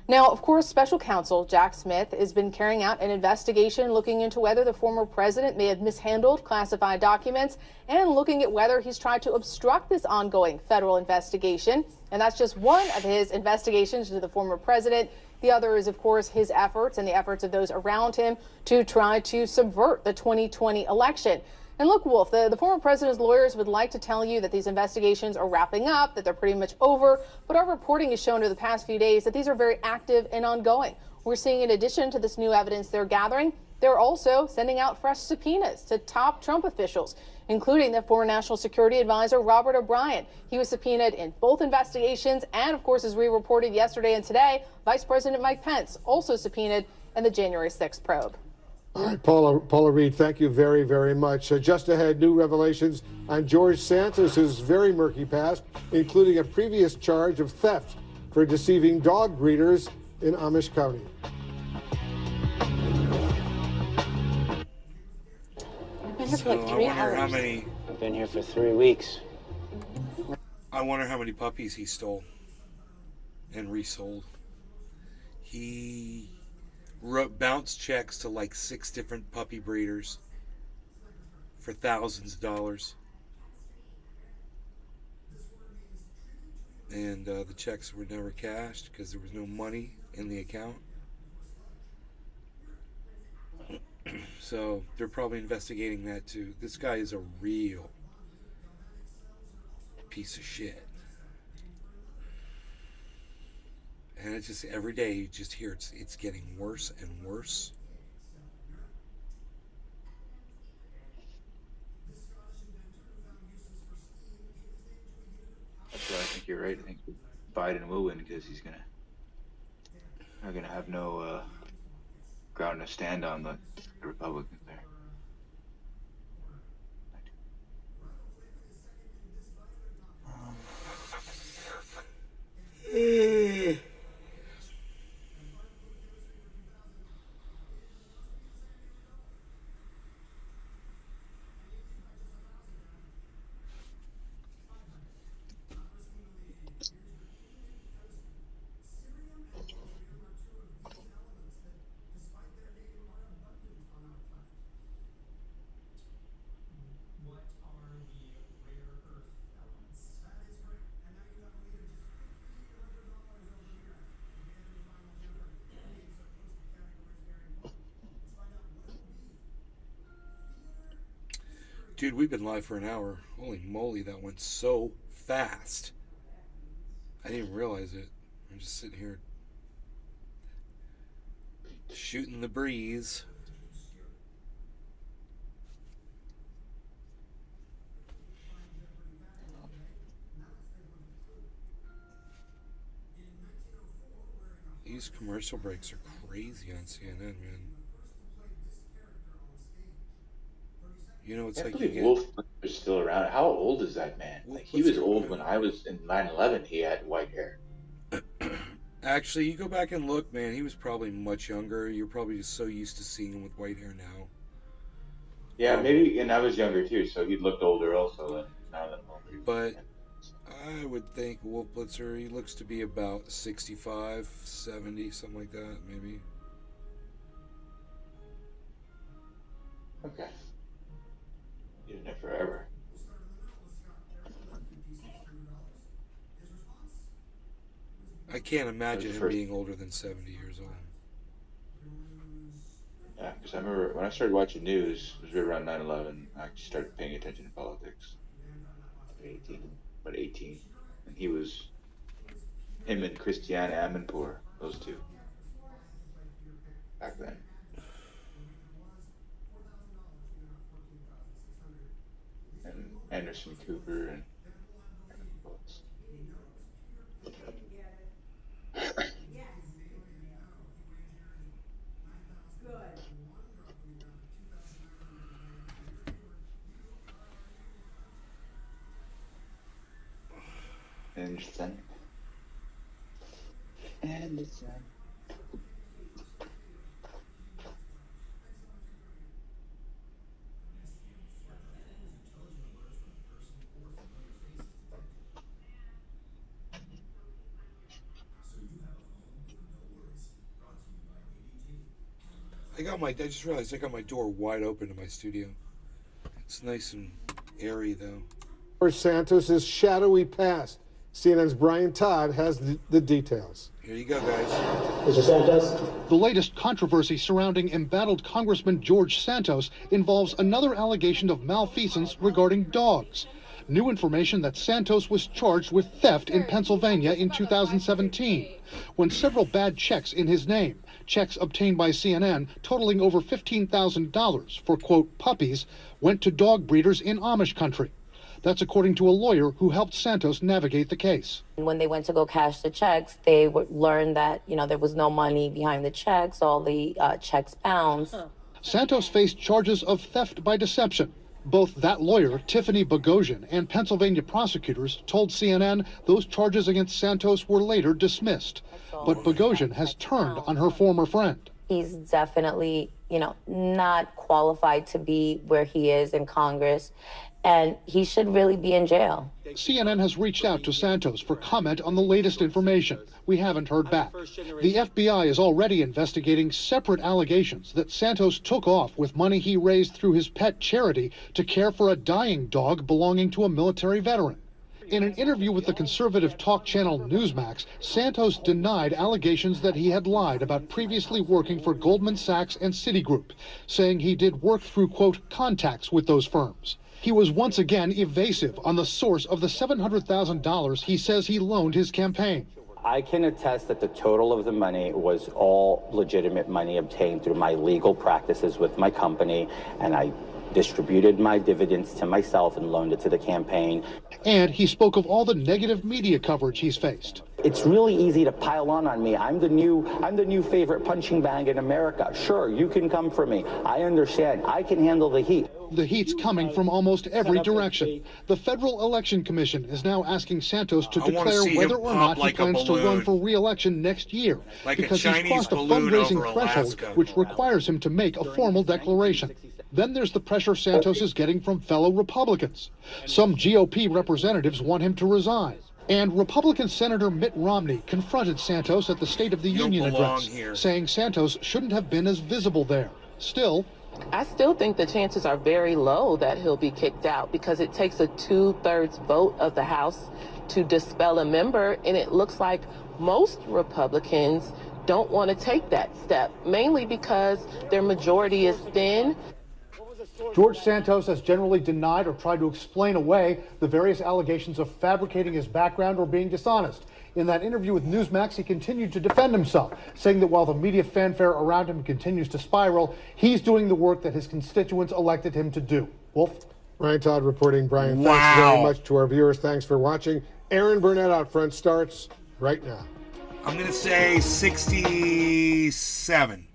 Now, of course, special counsel Jack Smith has been carrying out an investigation looking into whether the former president may have mishandled classified documents and looking at whether he's tried to obstruct this ongoing federal investigation. And that's just one of his investigations into the former president. The other is, of course, his efforts and the efforts of those around him to try to subvert the 2020 election. And look, Wolf, the former president's lawyers would like to tell you that these investigations are wrapping up, that they're pretty much over. But our reporting has shown over the past few days that these are very active and ongoing. We're seeing, in addition to this new evidence they're gathering, they're also sending out fresh subpoenas to top Trump officials, including the former National Security Advisor Robert O'Brien. He was subpoenaed in both investigations. And, of course, as we reported yesterday and today, Vice President Mike Pence also subpoenaed in the January 6th probe. All right, Paula Reed, thank you very, very much. Just ahead, new revelations on George Santos' very murky past, including a previous charge of theft for deceiving dog breeders in Amish County. I've been here for like I 3 wonder hours. how many. I've been here for 3 weeks. I wonder how many puppies he stole and resold. He wrote bounce checks to like 6 different puppy breeders for thousands of dollars. And the checks were never cashed because there was no money in the account. So they're probably investigating that too. This guy is a real piece of shit. And it's just every day you just hear it's getting worse and worse. That's why I think you're right. I think Biden will win because they're gonna have no ground to stand on the Republicans there. Dude, we've been live for an hour. Holy moly, that went so fast. I didn't even realize it. I'm just sitting here shooting the breeze. These commercial breaks are crazy on CNN, man. You know, it's like you get... Wolf is still around. How old is that man? Like, he was old when I was in 9/11. He had white hair. Actually, you go back and look, man. He was probably much younger. You're probably just so used to seeing him with white hair now. Yeah, maybe. And I was younger too, so he looked older also. And now that I'm older. But I would think Wolf Blitzer, he looks to be about 65, 70, something like that, maybe. Okay. He's been there forever. I can't imagine him being older than 70 years old. Yeah, because I remember when I started watching news, it was right around 9/11. I started paying attention to politics. 18. And he was, him and Christiane Amanpour, those two, back then. And Anderson Cooper and Anderson. I just realized I got my door wide open to my studio. It's nice and airy, though. George Santos' shadowy past. CNN's Brian Todd has the details. Here you go, guys. Mr. Santos. The latest controversy surrounding embattled Congressman George Santos involves another allegation of malfeasance regarding dogs. New information that Santos was charged with theft in Pennsylvania in 2017, when several bad checks in his name, checks obtained by CNN totaling over $15,000 for, quote, puppies, went to dog breeders in Amish country. That's according to a lawyer who helped Santos navigate the case. When they went to go cash the checks, they learned that, there was no money behind the checks, all the checks bounced. Santos faced charges of theft by deception. Both that lawyer, Tiffany Bogosian, and Pennsylvania prosecutors told CNN those charges against Santos were later dismissed. But Bogosian has turned on her former friend. He's definitely, not qualified to be where he is in Congress, and he should really be in jail. CNN has reached out to Santos for comment on the latest information. We haven't heard back. The FBI is already investigating separate allegations that Santos took off with money he raised through his pet charity to care for a dying dog belonging to a military veteran. In an interview with the conservative talk channel Newsmax, Santos denied allegations that he had lied about previously working for Goldman Sachs and Citigroup, saying he did work through, quote, contacts with those firms. He was once again evasive on the source of the $700,000 he says he loaned his campaign. I can attest that the total of the money was all legitimate money obtained through my legal practices with my company, and I distributed my dividends to myself and loaned it to the campaign. And he spoke of all the negative media coverage he's faced. It's really easy to pile on me. I'm the new favorite punching bag in America. Sure, you can come for me. I understand. I can handle the heat. The heat's coming from almost every direction. The Federal Election Commission is now asking Santos to declare whether or not he plans to run for re-election next year, because he's crossed a fundraising threshold which requires him to make a formal declaration. Then there's the pressure Santos is getting from fellow Republicans. Some GOP representatives want him to resign. And Republican Senator Mitt Romney confronted Santos at the State of the Union address, saying Santos shouldn't have been as visible there. Still, I still think the chances are very low that he'll be kicked out because it takes a 2/3 vote of the House to dispel a member, and it looks like most Republicans don't want to take that step, mainly because their majority is thin. George Santos has generally denied or tried to explain away the various allegations of fabricating his background or being dishonest. In that interview with Newsmax, he continued to defend himself, saying that while the media fanfare around him continues to spiral, he's doing the work that his constituents elected him to do. Wolf? Ryan Todd reporting. Brian, thanks very much to our viewers. Thanks for watching. Aaron Burnett out front starts right now. I'm going to say 67.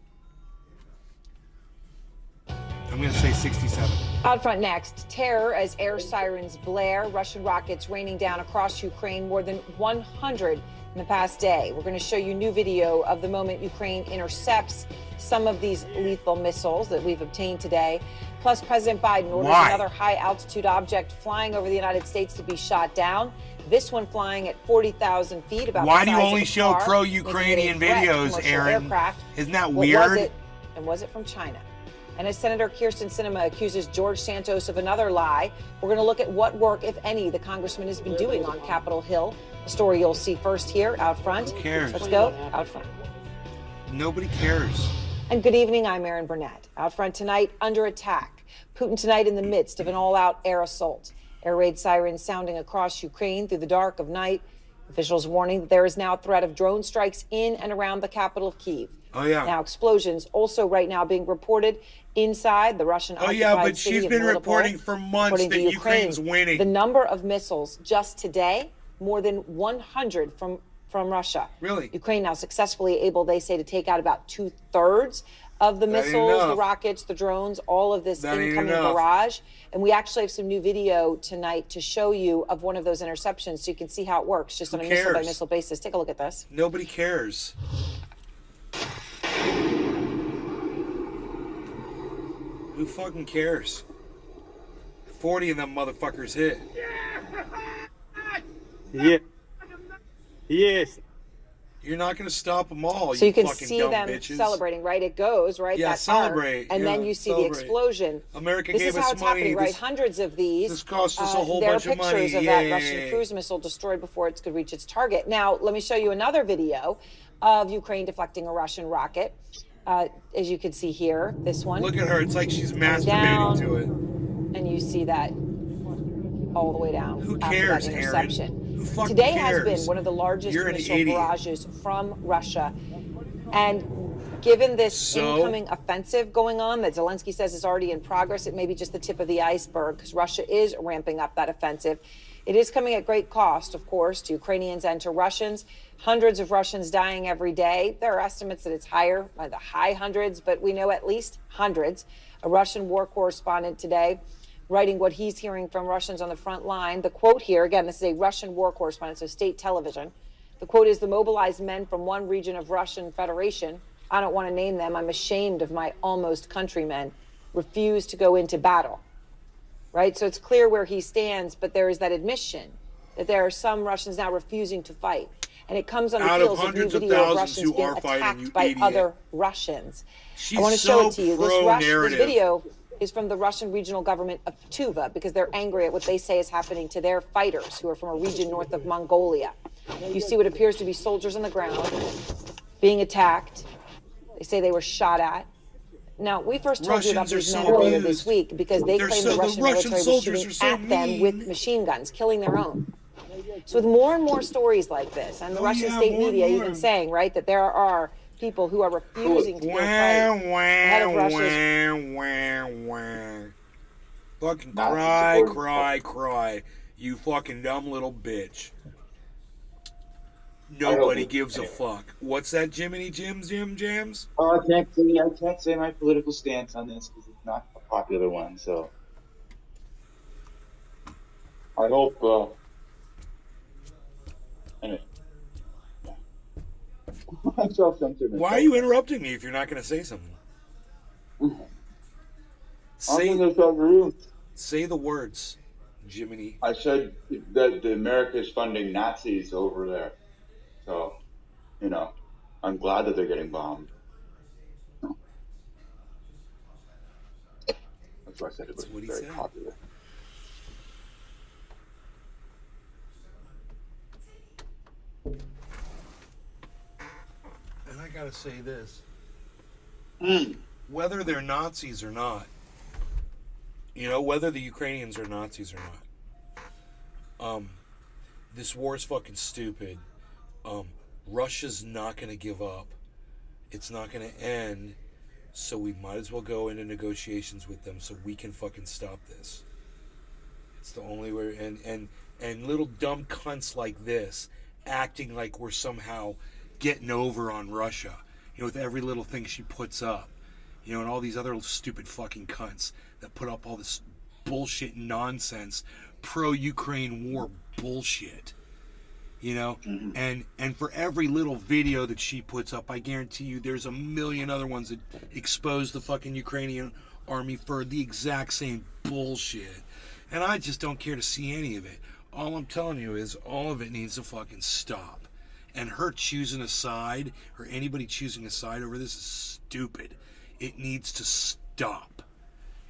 I'm going to say 67. Out front next, terror as air sirens blare, Russian rockets raining down across Ukraine, more than 100 in the past day. We're going to show you new video of the moment Ukraine intercepts some of these lethal missiles that we've obtained today. Plus, President Biden orders another high-altitude object flying over the United States to be shot down. This one flying at 40,000 feet. About Why the do you size only of a show car, pro-Ukrainian making it a threat to videos, commercial Aaron? aircraft. Isn't that What weird? was it, and was it from China? And as Senator Kirsten Sinema accuses George Santos of another lie, we're going to look at what work, if any, the congressman has been doing on Capitol Hill. A story you'll see first here out front. Who cares? Let's go out front. Nobody cares. And good evening, I'm Erin Burnett. Out front tonight, under attack. Putin tonight in the midst of an all-out air assault. Air raid sirens sounding across Ukraine through the dark of night. Officials warning that there is now threat of drone strikes in and around the capital of Kyiv. Oh, yeah. Now, explosions also right now being reported inside the Russian occupied Oh, yeah, but city she's of been Melitopol. reporting for months According that to Ukraine's Ukraine, winning. The number of missiles just today, more than 100 from Russia. Really? Ukraine now successfully able, they say, to take out about 2/3 of the That ain't missiles, the enough. rockets, the drones, all of this That ain't incoming enough. barrage. And we actually have some new video tonight to show you of one of those interceptions so you can see how it works just on a missile by cares? missile basis. Take a look at this. Nobody cares. Who fucking cares? 40 of them motherfuckers hit. Yeah. Yes. You're not going to stop them all, So you can fucking see dumb them bitches. celebrating, right? It goes, right? Yeah, that celebrate. arc, and then Yeah, you see celebrate. the explosion. America This gave is us how it's money. happening, right? This- Hundreds of these. This cost us a whole there bunch are of money. pictures of that Yay. Russian cruise missile destroyed before it could reach its target. Now, let me show you another video of Ukraine deflecting a Russian rocket. As you can see here, this one. Look at her. It's like she's Coming masturbating down, to it. and you see that all the way down. Who after cares, that Aaron? interception. Who fucking Today cares? has been one of the largest You're an missile idiot. barrages from Russia. And given this So? incoming offensive going on that Zelensky says is already in progress, it may be just the tip of the iceberg because Russia is ramping up that offensive. It is coming at great cost, of course, to Ukrainians and to Russians. Hundreds of Russians dying every day. There are estimates that it's higher, by the high hundreds, but we know at least hundreds. A Russian war correspondent today writing what he's hearing from Russians on the front line. The quote here, again, this is a Russian war correspondent, so state television. The quote is, "The mobilized men from one region of Russian Federation, I don't want to name them, I'm ashamed of my almost countrymen, refuse to go into battle." Right? So it's clear where he stands, but there is that admission that there are some Russians now refusing to fight. And it comes on the Out of heels of new hundreds of video of thousands Russians who being are fighting, attacked you by idiot. other Russians. She's I want to show so it to you. This pro-narrative. video is from the Russian regional government of Tuva because they're angry at what they say is happening to their fighters who are from a region north of Mongolia. You see what appears to be soldiers on the ground being attacked. They say they were shot at. Now, we first told you about Russians are these men so earlier abused. this week because they They're claim so- the the Russian Russian military was soldiers shooting are so at them mean. with machine guns, killing their own. So with more and more stories like this, and the Oh, Russian yeah, state more and media more. even saying, right, that there are people who are refusing to go fight ahead of Russia's. Fucking Nazi cry, supporters. cry, cry. You fucking dumb little bitch. I Nobody hope- gives a fuck. What's that, Jiminy Jams? Oh, I can't say my political stance on this because it's not a popular one. So I hope. Anyway, I self-censored Why are you interrupting me if you're not going to say something? Say the words, Jiminy. I said that America is funding Nazis over there, so I'm glad that they're getting bombed. That's why I said it was what he very said. popular. And I got to say this. Mm. Whether they're Nazis or not, whether the Ukrainians are Nazis or not, this war is fucking stupid. Russia's not going to give up. It's not going to end, so we might as well go into negotiations with them so we can fucking stop this. It's the only way. And little dumb cunts like this acting like we're somehow getting over on Russia, with every little thing she puts up, and all these other stupid fucking cunts that put up all this bullshit nonsense, pro-Ukraine war bullshit, and for every little video that she puts up, I guarantee you there's a million other ones that expose the fucking Ukrainian army for the exact same bullshit, and I just don't care to see any of it. All I'm telling you is all of it needs to fucking stop. And her choosing a side, or anybody choosing a side over this, is stupid. It needs to stop.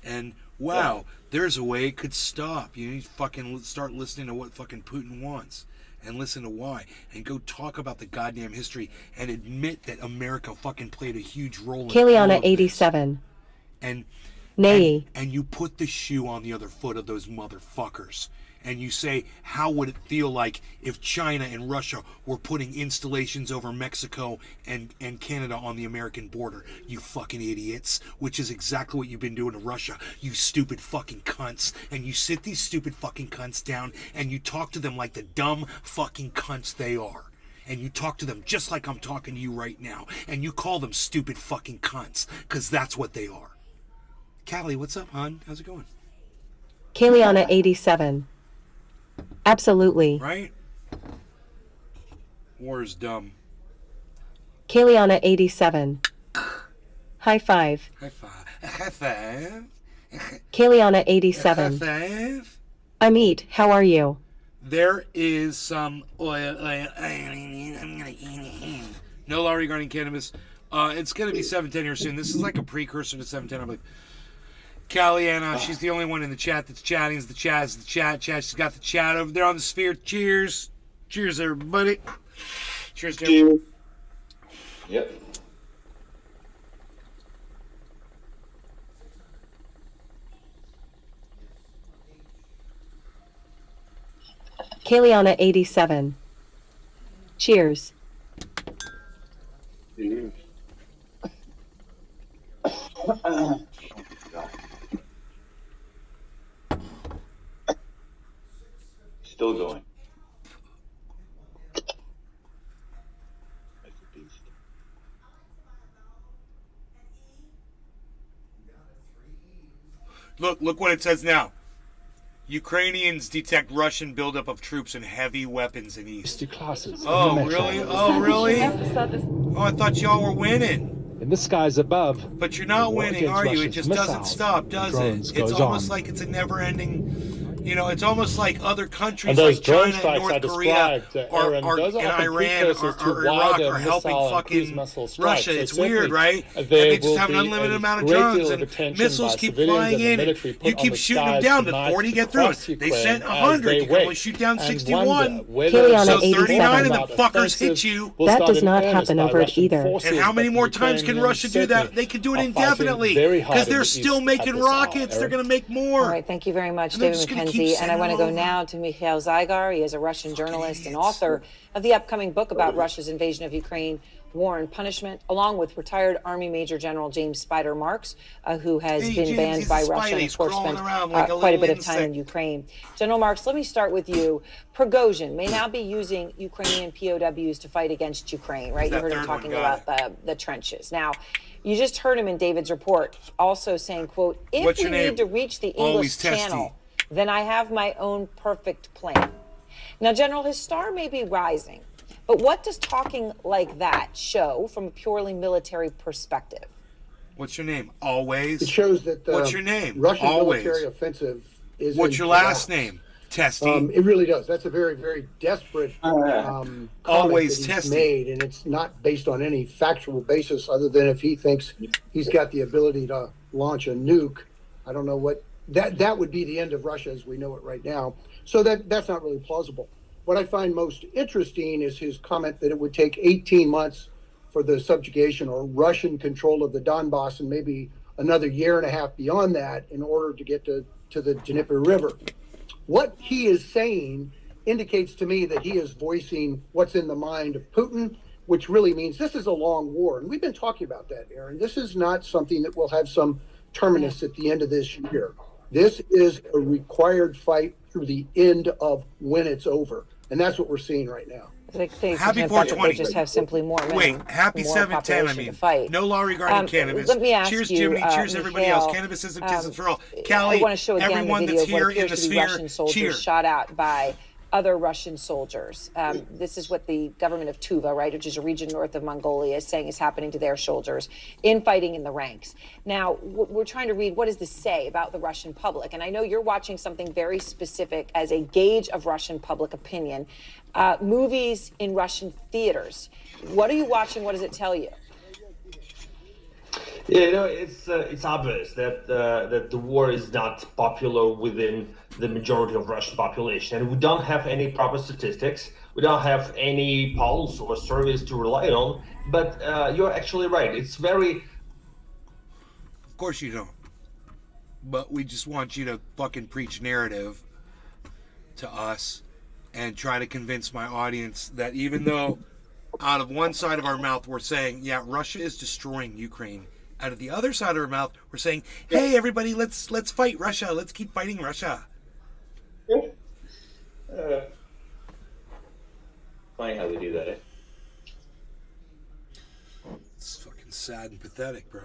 And wow, there's a way it could stop. You need to fucking start listening to what fucking Putin wants, and listen to why, and go talk about the goddamn history, and admit that America fucking played a huge role in Kaliana all of this. 87. And you put the shoe on the other foot of those motherfuckers. And you say, how would it feel like if China and Russia were putting installations over Mexico and Canada on the American border? You fucking idiots. Which is exactly what you've been doing to Russia, you stupid fucking cunts. And you sit these stupid fucking cunts down and you talk to them like the dumb fucking cunts they are. And you talk to them just like I'm talking to you right now. And you call them stupid fucking cunts, because that's what they are. Callie, what's up, hon? How's it going? Kaliana 87. Absolutely. Right? War is dumb. Kaliana 87. High five. High five. High five. Kaliana 87. High five. Amit, how are you? There is some oil. No law regarding cannabis. It's going to be 710 here soon. This is like a precursor to 710, I believe. Kaliana, she's the only one in the chat that's chatting. Is the chat. She's got the chat over there on the sphere. Cheers. Cheers, everybody. Cheers, Cheers. Yep. Kaliana 87. Cheers. Cheers. Still going. That's a beast. Look what it says now. Ukrainians detect Russian buildup of troops and heavy weapons in east. Classes Oh, really? Oh, really? Oh, I thought y'all were winning. In the skies above. But you're not winning, are you? It just doesn't stop, does it? It's almost like it's a never-ending... it's almost like other countries like China and North Korea or and Iran or Iraq are helping fucking Russia. It's weird, right? And they just have an unlimited amount of drones and missiles keep flying in. And you keep shooting them down. The 40 get through. They sent 100. You can only shoot down 61. So 39 of them fuckers hit you. That does not happen over it either. And how many more times can Russia do that? They can do it indefinitely because they're still making rockets. They're going to make more. All right, thank you very much, David McKenzie. And I want to go now to Mikhail Zygar. He is a Russian journalist and author of the upcoming book about Russia's invasion of Ukraine, War and Punishment, along with retired Army Major General James Spider Marks, who has been banned by Russia and, of course, spent quite a bit of time in Ukraine. General Marks, let me start with you. Prigozhin may now be using Ukrainian POWs to fight against Ukraine, right? You heard him talking about the trenches. Now, you just heard him in David's report also saying, quote, if we need to reach the English Channel, then I have my own perfect plan. Now, General, his star may be rising, but what does talking like that show from a purely military perspective? What's your name? Always? It shows that What's your name? Russian Always. military offensive is What's your last name? Testy. It really does. That's a very, very desperate Always that he's testy. made, and it's not based on any factual basis other than if he thinks he's got the ability to launch a nuke. I don't know what that would be the end of Russia as we know it right now. So that's not really plausible. What I find most interesting is his comment that it would take 18 months for the subjugation or Russian control of the Donbass and maybe another year and a half beyond that in order to get to the Dnieper River. What he is saying indicates to me that he is voicing what's in the mind of Putin, which really means this is a long war. And we've been talking about that, Aaron. This is not something that will have some terminus at the end of this year. This is a required fight through the end of when it's over. And that's what we're seeing right now. They Happy can affect that 420. they just have simply more men, Wait, happy more 710, I population mean. to fight. No law regarding cannabis. Let me ask cheers, you, Jimmy. Cheers, everybody Mikhail, else. Cannabis isn't business for all. Kelly, I want to show again everyone the video that's of what here in appears the to be sphere, Russian soldiers cheer. shot at by other Russian soldiers. This is what the government of Tuva, right, which is a region north of Mongolia, is saying is happening to their soldiers in fighting in the ranks. Now, we're trying to read what does this say about the Russian public? And I know you're watching something very specific as a gauge of Russian public opinion. Movies in Russian theaters. What are you watching? What does it tell you? Yeah, it's obvious that that the war is not popular within the majority of Russian population, and we don't have any proper statistics. We don't have any polls or surveys to rely on. But you're actually right. It's very. Of course you don't. But we just want you to fucking preach narrative to us and try to convince my audience that even though out of one side of our mouth we're saying, yeah, Russia is destroying Ukraine, out of the other side of our mouth we're saying, hey, everybody, let's fight Russia. Let's keep fighting Russia. Funny how they do that, eh? It's fucking sad and pathetic, bro.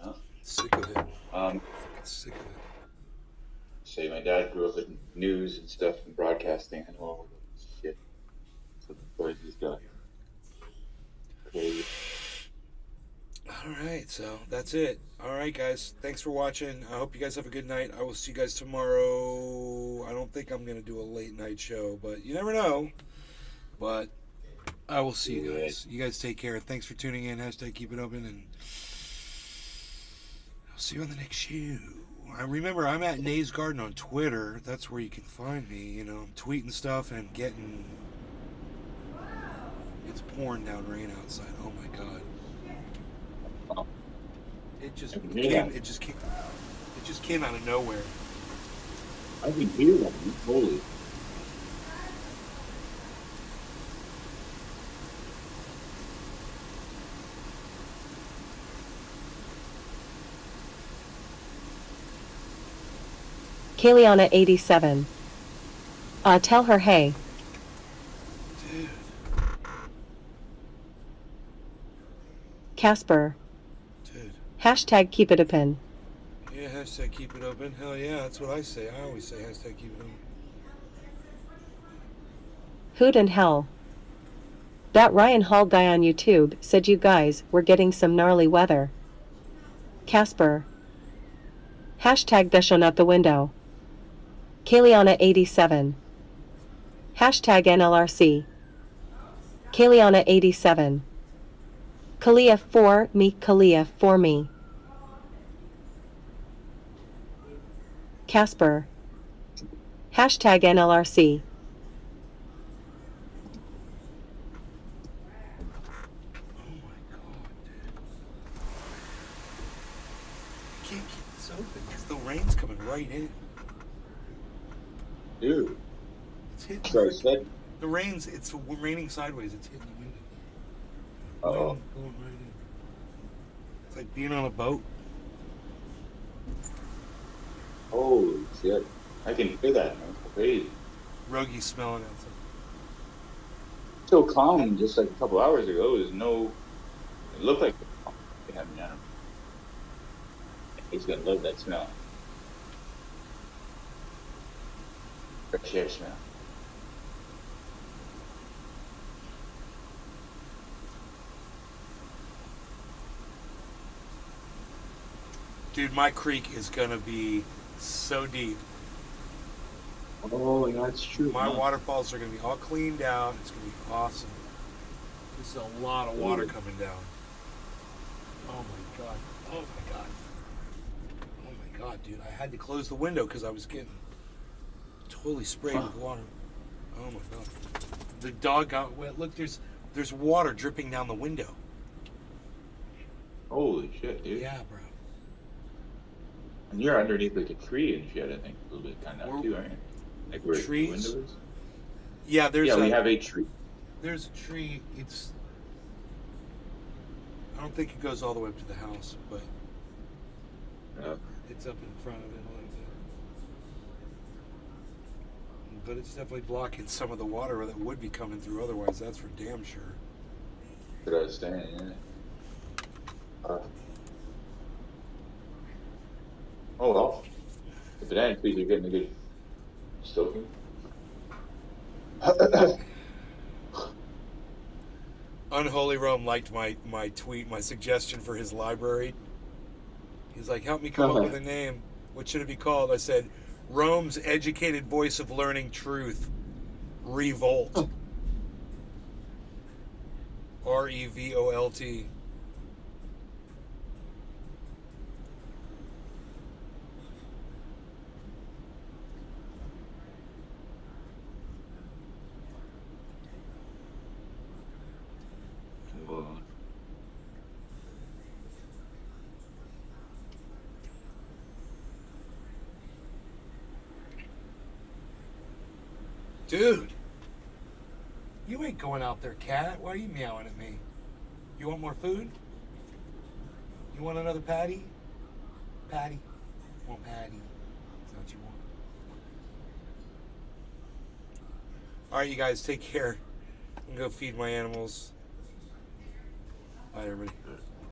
Yeah. Sick of it. Sick of it. Say my dad grew up in news and stuff and broadcasting and all this shit. So the boys he's got. Crazy. Alright, so that's it. Alright, guys. Thanks for watching. I hope you guys have a good night. I will see you guys tomorrow. I don't think I'm going to do a late night show, but you never know. But I will see you guys. You guys take care. Thanks for tuning in. Hashtag keep it open. And I'll see you on the next show. Remember, I'm at Nays Garden on Twitter. That's where you can find me. You know, I'm tweeting stuff and getting... It's pouring down rain outside. Oh my god. It just came out of nowhere. I can hear that. Holy. Kaliana 87. Tell her hey. Dude. Casper. Dude. Hashtag keep it open. Yeah, hashtag keep it open. Hell yeah, that's what I say. I always say hashtag keep it open. Hoot and hell. That Ryan Hall guy on YouTube said you guys were getting some gnarly weather. Casper. Hashtag Deshon out the window. Kaliana 87. Hashtag NLRC. Kaliana 87. Kalia for me. Kalia for me. Casper. Hashtag NLRC. I can't keep this open because the rain's coming right in. Dude. It's hitting the rain's, it's raining sideways. It's hitting the window. Oh. Going right in. It's like being on a boat. Holy shit. I can hear that, man. It's crazy. Ruggy smelling outside. So calm just like a couple hours ago. There's no... It looked like... He's gonna love that smell. Fresh air smell. Dude, my creek is gonna be so deep. Oh, yeah, that's true. My waterfalls are gonna be all cleaned out. It's gonna be awesome. This is a lot of water coming down. Oh my god. Oh my god. Oh my god, dude. I had to close the window because I was getting totally sprayed with water. Oh my god. The dog got wet. Look, there's water dripping down the window. Holy shit, dude. Yeah, bro. And you're underneath like a tree and shit, I think, a little bit kind of too, aren't you? Like where trees? the window is? Yeah, we have a tree. There's a tree. I don't think it goes all the way up to the house, but it's up in front of it a little bit. but it's definitely blocking some of the water that would be coming through otherwise. That's for damn sure. What I was saying, yeah. Oh well, the banana trees are getting a good stoking. Unholy Rome liked my tweet, my suggestion for his library. He's like, help me come up with a name. What should it be called? I said, Rome's Educated Voice of Learning Truth. Revolt. REVOLT. Dude, you ain't going out there, cat. Why are you meowing at me? You want more food? You want another patty? Patty. Want patty. Is that what you want? All right, you guys, take care. I'm going to go feed my animals. Bye, everybody.